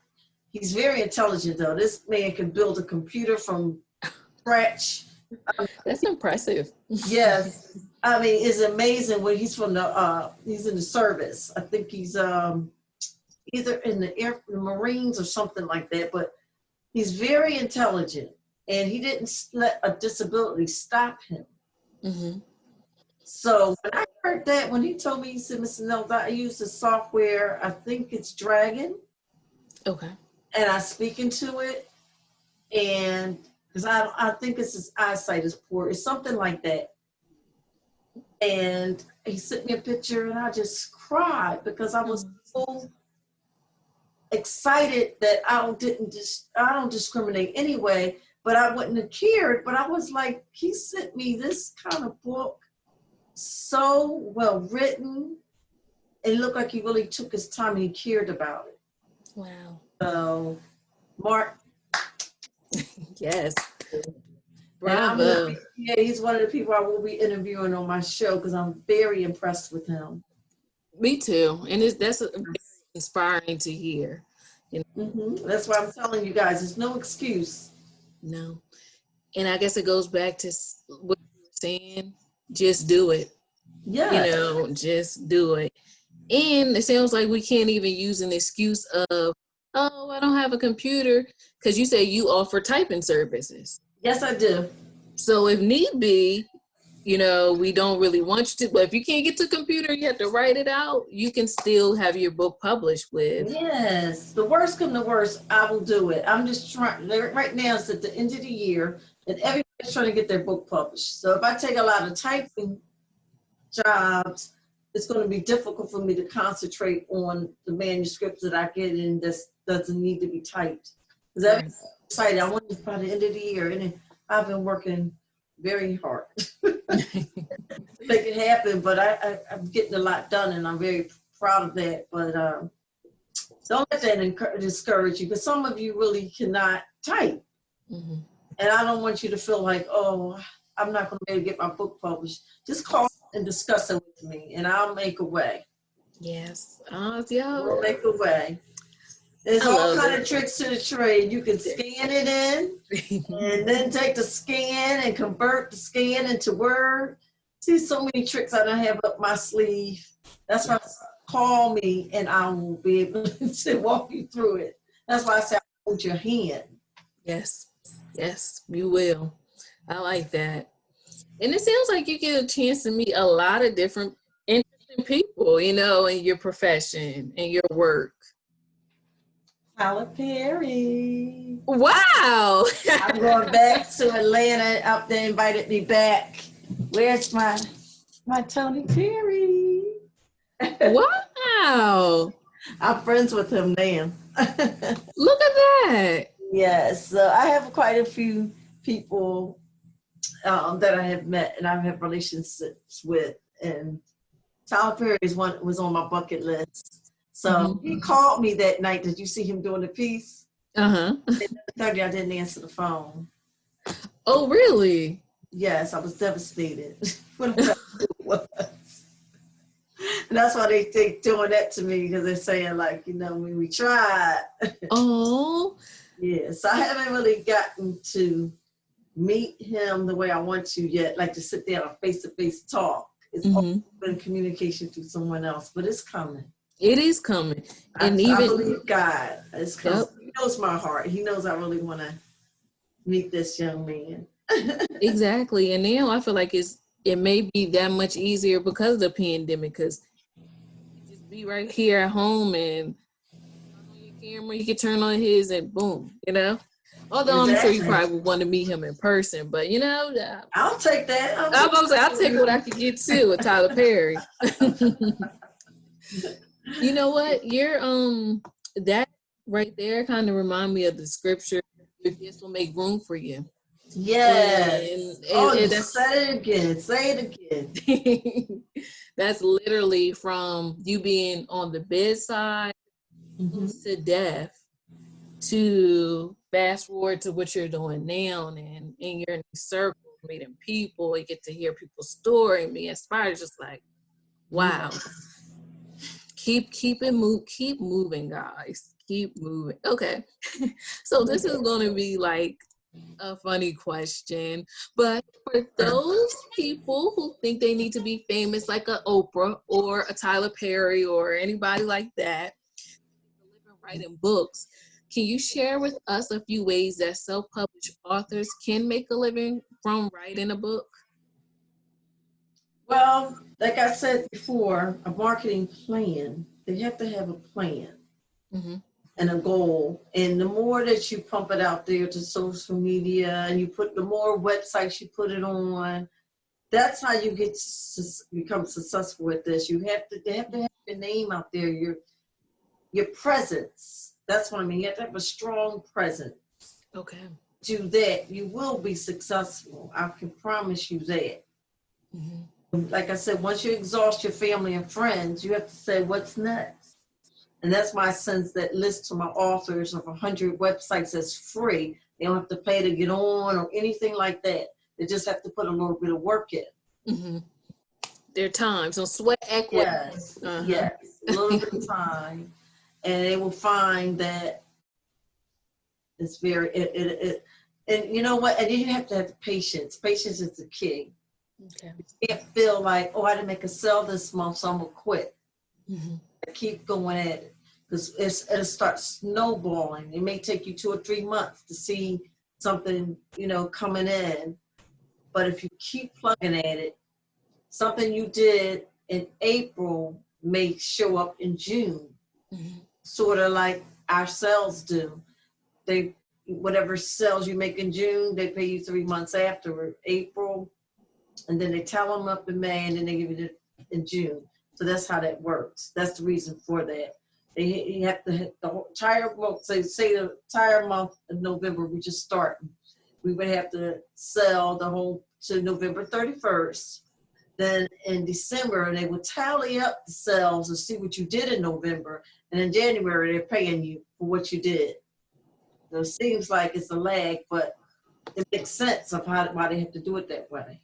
he's very intelligent though. This man can build a computer from scratch. That's impressive. Yes. I mean, it's amazing when he's from he's in the service. I think he's either in the Marines or something like that, but he's very intelligent and he didn't let a disability stop him. So when I heard that, when he told me, he said, Miss Anelda, I use the software, I think it's Dragon. Okay. And I speak into it, and because I think it's his eyesight is poor, it's something like that. And he sent me a picture and I just cried because I was so excited that I don't discriminate anyway, but I wouldn't have cared. But I was like, he sent me this kind of book, so well written. It looked like he really took his time and he cared about it. Wow. So, Mark. Yes. Bravo. Yeah, he's one of the people I will be interviewing on my show because I'm very impressed with him. Me too. And that's inspiring to hear. You know? That's why I'm telling you guys, there's no excuse. No. And I guess it goes back to what you were saying, just do it. Yeah. You know, just do it. And it sounds like we can't even use an excuse of, oh, I don't have a computer, because you say you offer typing services. Yes, I do. So if need be, you know, we don't really want you to, but if you can't get to a computer, you have to write it out, you can still have your book published with. Yes. The worst come to worst, I will do it. I'm just trying, right now it's at the end of the year, and everybody's trying to get their book published. So if I take a lot of typing jobs, it's going to be difficult for me to concentrate on the manuscripts that I get in that doesn't need to be typed. Because I'm excited. I want it by the end of the year, and I've been working very hard to make it happen. But I'm getting a lot done, and I'm very proud of that. But don't let that discourage you, because some of you really cannot type. Mm-hmm. And I don't want you to feel like, oh, I'm not going to be able to get my book published. Just call and discuss it with me, and I'll make a way. Yes. Yeah. We'll make a way. There's I all love kind it. of tricks to the trade. You can scan it in and then take the scan and convert the scan into Word. See, so many tricks I don't have up my sleeve. That's why call me and I will be able to walk you through it. That's why I say hold your hand. Yes. Yes, you will. I like that. And it sounds like you get a chance to meet a lot of different interesting people, you know, in your profession and your work. Tyler Perry. Wow. I'm going back to Atlanta. Up there invited me back. Where's my Tony Perry? Wow. I'm friends with him now. Look at that. Yes, so I have quite a few people that I have met and I have relationships with, and Tyler Perry was on my bucket list. So he called me that night. Did you see him doing the piece? Uh-huh. At 30, I didn't answer the phone. Oh, really? Yes, I was devastated. What it was. And that's why they doing that to me, because they're saying, like, you know, we tried. Oh. Yes, I haven't really gotten to meet him the way I want to yet, like to sit there and face-to-face talk. It's always been communication through someone else, but it's coming. It is coming. And I believe God. It's coming. Yep. He knows my heart. He knows I really want to meet this young man. Exactly. And now I feel like it may be that much easier because of the pandemic, because you just be right here at home and turn on your camera, you can turn on his and boom, you know? Although I'm sure you probably would want to meet him in person, but you know, I'll take that. I'll take what I can get too with Tyler Perry. You know what? You're that right there kind of remind me of the scripture. Your gifts will make room for you. Yes. And say it again. Say it again. That's literally from you being on the bedside to death to fast forward to what you're doing now, and in your circle, meeting people, you get to hear people's story and be inspired. Just like, wow. Keep moving, guys. Keep moving. Okay. So this is going to be like a funny question, but for those people who think they need to be famous like a Oprah or a Tyler Perry or anybody like that, writing books, can you share with us a few ways that self-published authors can make a living from writing a book? Well, like I said before, a marketing plan, they have to have a plan and a goal. And the more that you pump it out there to social media and the more websites you put it on, that's how you become successful with this. They have to have your name out there, your presence. That's what I mean. You have to have a strong presence. Okay. Do that, you will be successful. I can promise you that. Like I said, once you exhaust your family and friends, you have to say, what's next? And that's why I send that list to my authors of 100 websites that's free. They don't have to pay to get on or anything like that. They just have to put a little bit of work in. Their time, so sweat equity. Yes, yes, a little bit of time. And they will find that it's very, and you know what? And then you have to have patience. Patience is the key. Okay. You can't feel like, oh, I didn't make a sale this month, so I'm going to quit. I keep going at it because it'll start snowballing. It may take you 2 or 3 months to see something, coming in. But if you keep plugging at it, something you did in April may show up in June, sort of like our sales do. Whatever sales you make in June, they pay you 3 months after April. And then they tell them up in May, and then they give you it in June. So that's how that works. That's the reason for that. You have to hit the entire month. Say the entire month of November, we just starting. We would have to sell the whole to November 31st. Then in December, they would tally up the sales and see what you did in November. And in January, they're paying you for what you did. So it seems like it's a lag, but it makes sense of why they have to do it that way.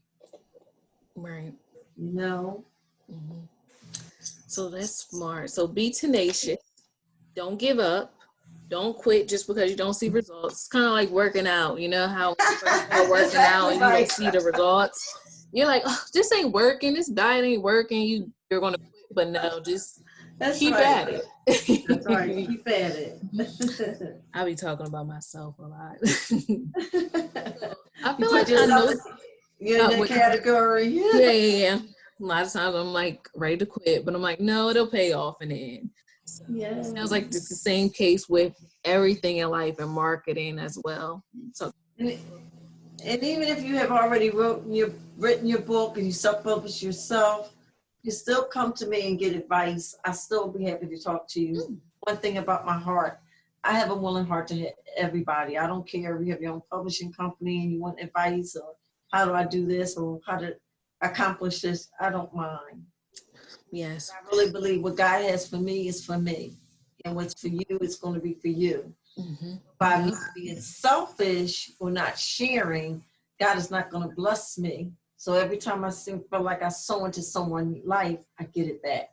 Right. No. Mm-hmm. So that's smart. So be tenacious. Don't give up. Don't quit just because you don't see results. It's kind of like working out. You know how when you first start working Exactly out and you don't see the results. You're like, oh, this ain't working. This diet ain't working. You're gonna quit, but no, just keep at it. That's right. Keep at it. I be talking about myself a lot. I You feel put like I yourself know. you're in that category. Yeah. A lot of times I'm like ready to quit, but I'm like, no, it'll pay off in the end. So it sounds like it's the same case with everything in life and marketing as well. So, and even if you have already written your book and you self-publish yourself, you still come to me and get advice. I still be happy to talk to you. One thing about my heart, I have a willing heart to help everybody. I don't care if you have your own publishing company and you want advice or how do I do this or how to accomplish this. I don't mind. yes. I really believe what God has for me is for me. And what's for you is going to be for you. Mm-hmm. By me being selfish or not sharing, God is not going to bless me. So every time I feel like I sow into someone's life, I get it back.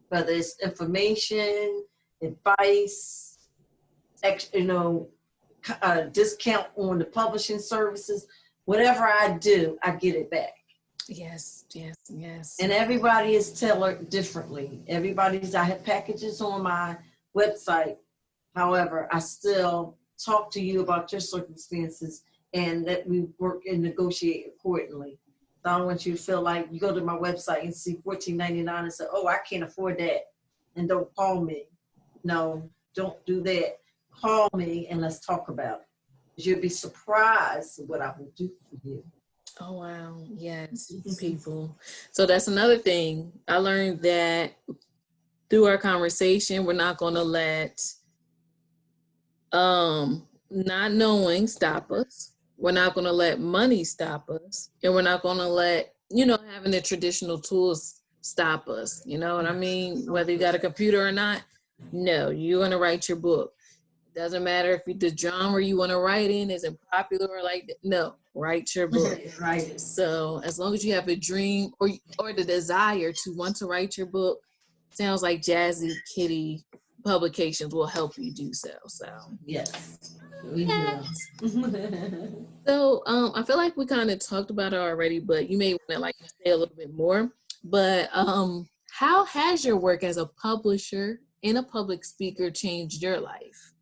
Whether it's information, advice, discount on the publishing services, whatever I do, I get it back. Yes. And everybody is tailored differently. I have packages on my website. However, I still talk to you about your circumstances and that we work and negotiate accordingly. So I don't want you to feel like you go to my website and see $14.99 and say, oh, I can't afford that. And don't call me. No, don't do that. Call me and let's talk about it. You'll be surprised at what I will do for you. Oh, wow. Yes, people. So that's another thing. I learned that through our conversation, we're not going to let not knowing stop us. We're not going to let money stop us. And we're not going to let, having the traditional tools stop us. You know what I mean? Whether you got a computer or not, no, you're going to write your book. It doesn't matter if the genre you want to write in isn't popular or like that. No, write your book. Right. So as long as you have a dream or the desire to want to write your book, sounds like Jazzy Kitty Publications will help you do so. So yes. So I feel like we kind of talked about it already, but you may want to say a little bit more. But how has your work as a publisher and a public speaker changed your life?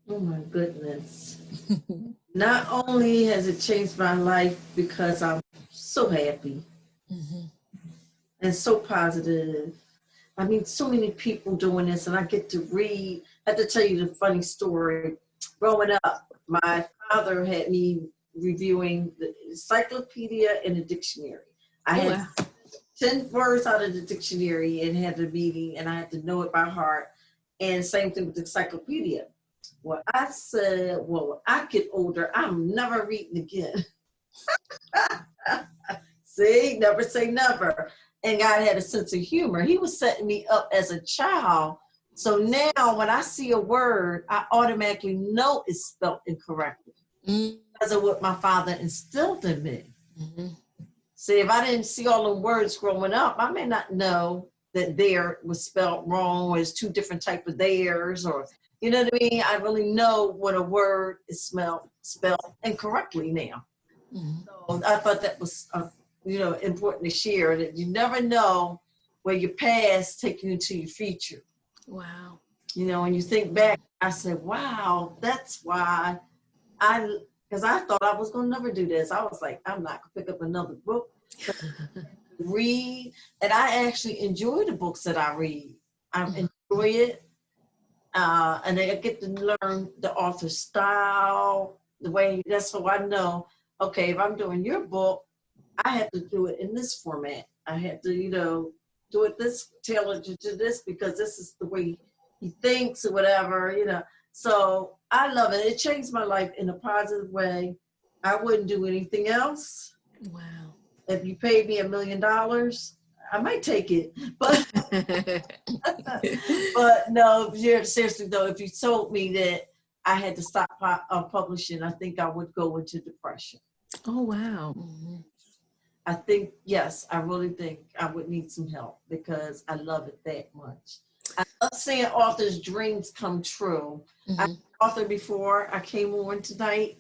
Oh my goodness. Not only has it changed my life because I'm so happy and so positive. I mean, so many people doing this, and I get to read. I have to tell you the funny story. Growing up, my father had me reviewing the encyclopedia and the dictionary. I had 10 words out of the dictionary and had a meeting, and I had to know it by heart. And same thing with the encyclopedia. Well, I said, well, when I get older, I'm never reading again. See, never say never. And God had a sense of humor. He was setting me up as a child. So now when I see a word, I automatically know it's spelled incorrectly because of what my father instilled in me. See, if I didn't see all the words growing up, I may not know that there was spelled wrong or it's two different types of theirs or, you know what I mean? I really know when a word is spelled incorrectly now. So I thought that was important to share, that you never know where your past takes you into your future. Wow. When you think back, I said, wow, that's why because I thought I was going to never do this. I was like, I'm not going to pick up another book, read. And I actually enjoy the books that I read. I enjoy it. And I get to learn the author's style, the way, that's how I know, okay, if I'm doing your book, I have to do it in this format. I have to, do it tailored to this because this is the way he thinks or whatever, So I love it. It changed my life in a positive way. I wouldn't do anything else. Wow. If you paid me $1 million, I might take it. But but no, seriously though, if you told me that I had to stop publishing, I think I would go into depression. Oh, wow. Mm-hmm. I think, yes, I really think I would need some help because I love it that much. I love seeing authors' dreams come true. Mm-hmm. I was an author before I came on tonight.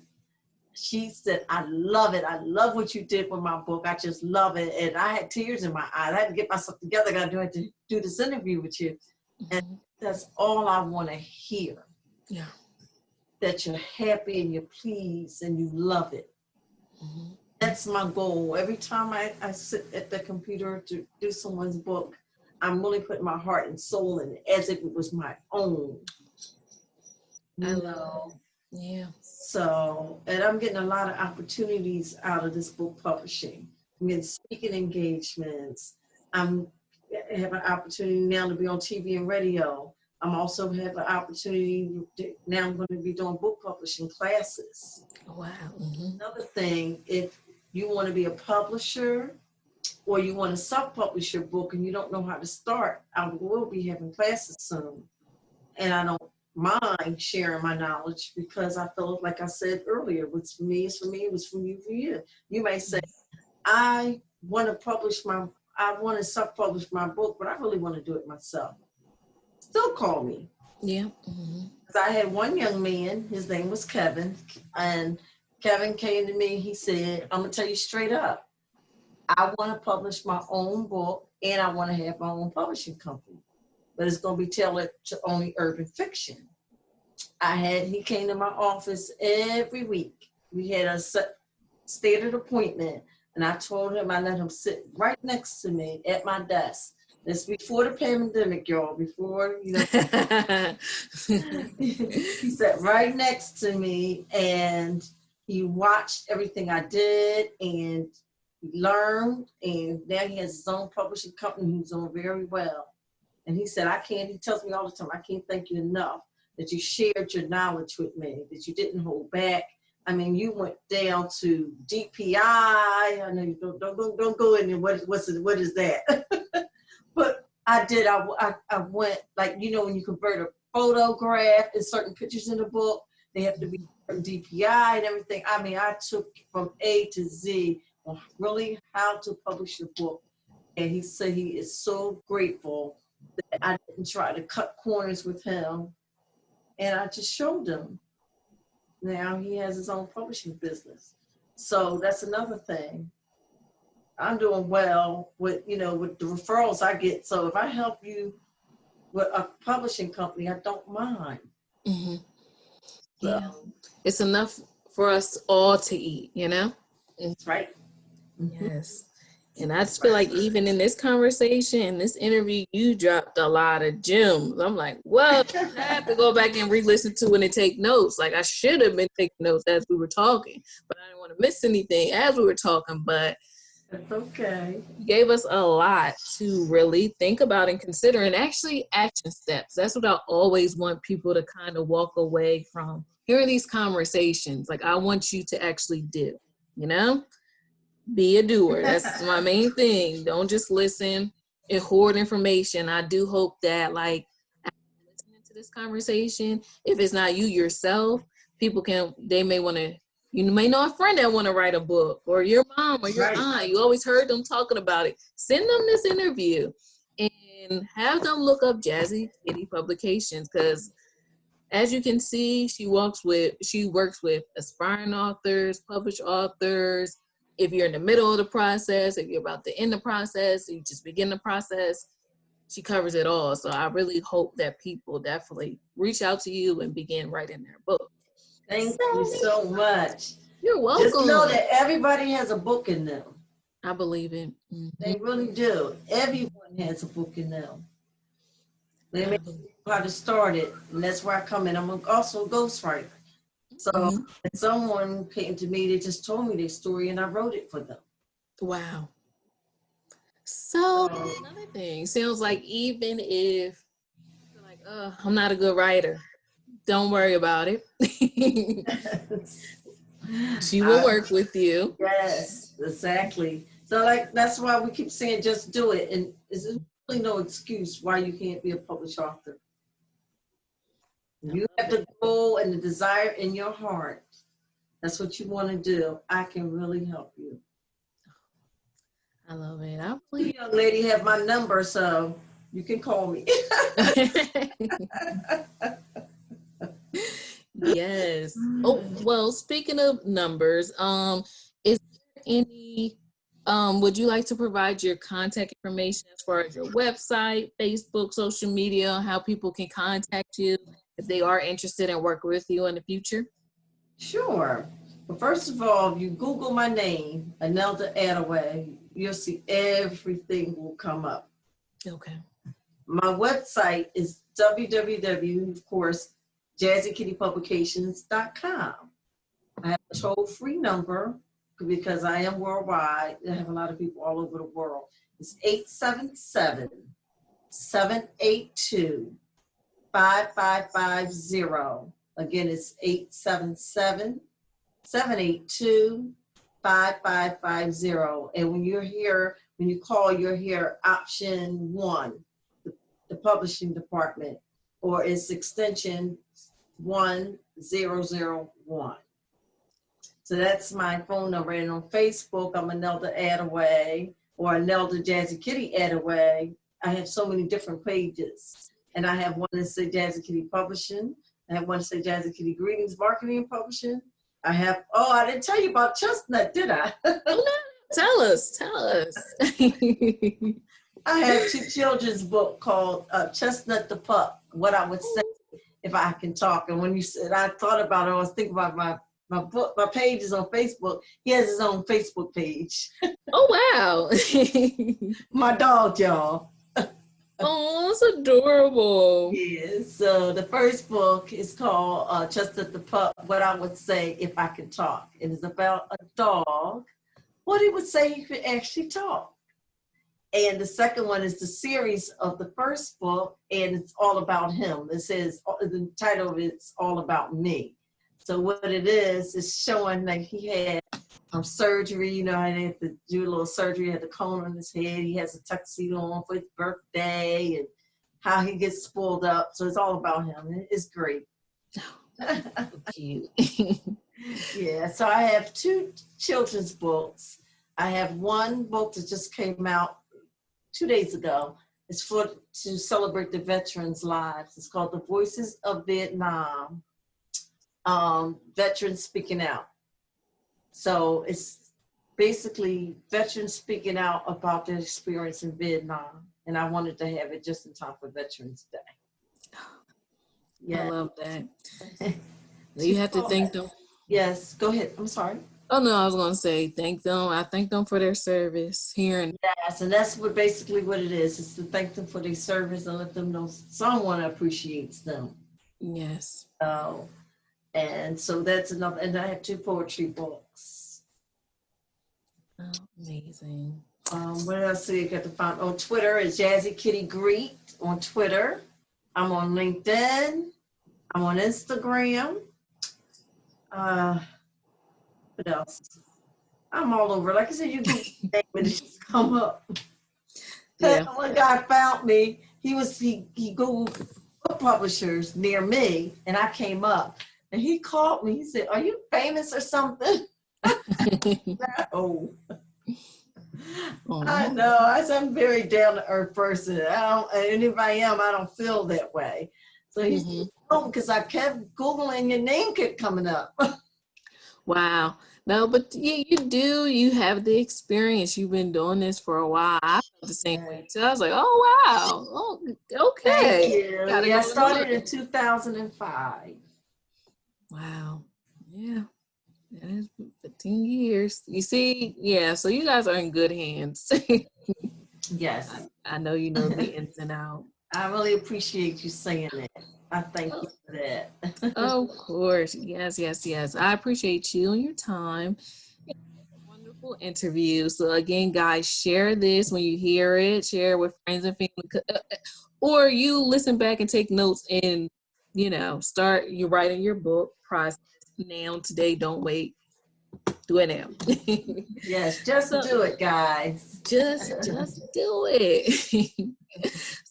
She said, I love it. I love what you did with my book. I just love it. And I had tears in my eyes. I had to get myself together. I got to do this interview with you. Mm-hmm. And that's all I want to hear. Yeah. That you're happy and you're pleased and you love it. Mm-hmm. That's my goal. Every time I sit at the computer to do someone's book, I'm really putting my heart and soul in it as if it was my own. I love it. Yeah. So, and I'm getting a lot of opportunities out of this book publishing. I'm getting speaking engagements. I have an opportunity now to be on TV and radio. I'm also have an opportunity now. I'm going to be doing book publishing classes. Wow. Mm-hmm. Another thing, if you want to be a publisher or you want to self-publish your book and you don't know how to start, I will be having classes soon. And I don't mind sharing my knowledge because I feel like I said earlier, what's for me is for me, what's for you for you. You may say, I want to self-publish my book, but I really want to do it myself. Still call me. Yeah. Mm-hmm. I had one young man, his name was Kevin, and Kevin came to me, he said, I'm going to tell you straight up, I want to publish my own book and I want to have my own publishing company, but it's going to be tailored to only urban fiction. He came to my office every week. We had a stated appointment, and I told him I let him sit right next to me at my desk. This before the pandemic, y'all, before, you know. He sat right next to me and he watched everything I did and he learned, and now he has his own publishing company. He's doing very well. And he said, he tells me all the time, I can't thank you enough that you shared your knowledge with me, that you didn't hold back. I mean, you went down to DPI. I know you don't go in there. What is that? But I did. I went, like, you know, when you convert a photograph and certain pictures in the book, they have to be DPI and everything. I mean, I took from A to Z on really how to publish your book. And he said he is so grateful that I didn't try to cut corners with him. And I just showed him. Now he has his own publishing business. So that's another thing. I'm doing well with the referrals I get. So if I help you with a publishing company, I don't mind. Mm-hmm. Yeah. It's enough for us all to eat, you know? That's right. Mm-hmm. Yes. And I just feel like even in this conversation, in this interview, you dropped a lot of gems. I'm like, well, I have to go back and re-listen to it and take notes. Like, I should have been taking notes as we were talking, but I didn't want to miss anything as we were talking. But that's okay. You gave us a lot to really think about and consider, and actually action steps. That's what I always want people to kind of walk away from hearing these conversations. Like, I want you to actually do, you know? Be a doer. That's my main thing. Don't just listen and hoard information. I do hope that, like, after listening to this conversation, if it's not you yourself, they may want to, you may know a friend that want to write a book, or your mom or your aunt. You always heard them talking about it. Send them this interview and have them look up Jazzy Kitty Publications, because as you can see, she works with aspiring authors, published authors. If you're in the middle of the process, if you're about to end the process, if you just begin the process, she covers it all. So I really hope that people definitely reach out to you and begin writing their book. Thank you so much. You're welcome. Just know that everybody has a book in them. I believe it. Mm-hmm. They really do. Everyone has a book in them. They may know how to start it, and that's where I come in. I'm also a ghostwriter. So someone came to me, they just told me their story, and I wrote it for them. Wow. So another thing, sounds like even if you're like, I'm not a good writer, don't worry about it. She will work with you. Yes, exactly. So that's why we keep saying just do it. And there's really no excuse why you can't be a published author. You have the goal and the desire in your heart. That's what you want to do. I can really help you. I love it. You young lady have my number, so you can call me. Yes. Oh, well, speaking of numbers, is there any, would you like to provide your contact information as far as your website, Facebook, social media, how people can contact you if they are interested in working with you in the future? Sure. Well, first of all, if you Google my name, Anelda Attaway, you'll see everything will come up. Okay. My website is www, of course, jazzykittypublications.com. I have a toll-free number because I am worldwide. I have a lot of people all over the world. It's 877-782-5550. Again, it's 877-782-5550. And when you're here, when you call, you're here option 1, the publishing department, or it's extension 1001. So that's my phone number. And on Facebook, I'm Anelda Attaway or Anelda Jazzy Kitty Attaway. I have so many different pages. And I have one that says Jazzy Kitty Publishing. I have one that says Jazzy Kitty Greetings Marketing and Publishing. I have, I didn't tell you about Chestnut, did I? Tell us. I have 2 children's books called Chestnut the Pup, What I Would Say If I Can Talk. And when you said, I thought about it, I was thinking about my book, my page is on Facebook. He has his own Facebook page. Oh, wow. My dog, y'all. Oh, it's adorable. Yeah, so the first book is called Chestnut the Pup, What I Would Say If I Could Talk. It is about a dog, what he would say he could actually talk. And the second one is the series of the first book, and it's all about him. It says, the title of it's All About Me. So what it is showing that he had surgery, you know, I had to do a little surgery, he had the cone on his head, he has a tuxedo on for his birthday, and how he gets spoiled up. So it's all about him. It's great. Cute. Yeah, so I have 2 children's books. I have one book that just came out 2 days ago. It's to celebrate the veterans' lives. It's called The Voices of Vietnam, Veterans Speaking Out. So it's basically veterans speaking out about their experience in Vietnam. And I wanted to have it just in time for Veterans Day. Yeah. I love that. You have to thank them. Yes, go ahead. I'm sorry. Oh, no, I was going to say thank them. I thank them for their service here. Yes, and that's basically what it is. It's to thank them for their service and let them know someone appreciates them. Yes. And so that's enough. And I have 2 poetry books. Oh, amazing. What else do you got to find? On Twitter is Jazzy Kitty Greet on Twitter. I'm on LinkedIn. I'm on Instagram. What else? I'm all over. Like I said, you can name it, it just come up. Yeah. One guy found me. He Googled book publishers near me, and I came up. And he called me. He said, "Are you famous or something?" No. I know. I'm a very down-to-earth person. And if I am, I don't feel that way. So he said, "Oh, because I kept Googling, your name kept coming up." Wow. No, but you have the experience. You've been doing this for a while. I felt the same way too. I was like, oh, wow. Oh, okay. Thank you. Yeah, I started in 2005. Wow. Yeah. That is 15 years. You see, yeah, so you guys are in good hands. Yes. I know you know the ins and outs. I really appreciate you saying that. I thank you for that. Of course. Yes. I appreciate you and your time. Wonderful interview. So again, guys, share this when you hear it. Share it with friends and family. Or you listen back and take notes and, start you writing your book process now, today. Don't wait. Do it now. Yes, just do it, guys. Just do it.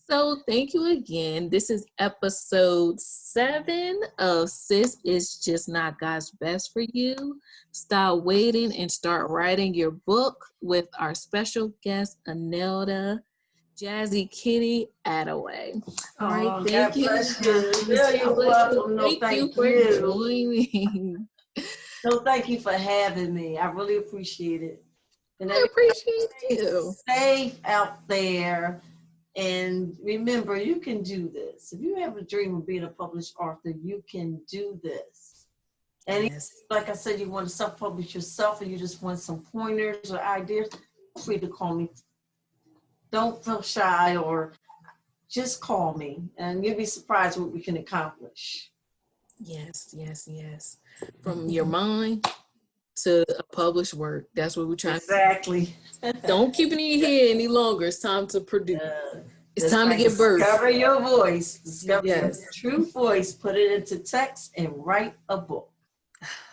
So thank you again. This is episode 7 of Sis is Just Not God's Best for You. Stop waiting and start writing your book with our special guest, Anelda Jazzy Kitty Attaway. All right, Oh, thank God you. bless you. Guys. You're God bless welcome. you. No, Thank you thank for you. joining. No, thank you for having me. I really appreciate it. And I appreciate you. safe out there. And remember, you can do this. If you have a dream of being a published author, you can do this. And Yes. like I said, you want to self-publish yourself and you just want some pointers or ideas, feel free to call me. Don't feel shy or just call me and you'll be surprised what we can accomplish. Yes, yes, yes. From your mind to a published work. That's what we're trying Exactly. to do. Don't keep it in your head any longer. It's time to produce. It's time to get birth. Discover your voice. Discover Yes. your true voice. Put it into text and write a book.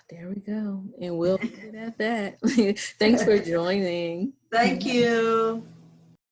There we go. And we'll leave it at that. Thanks for joining. Thank you.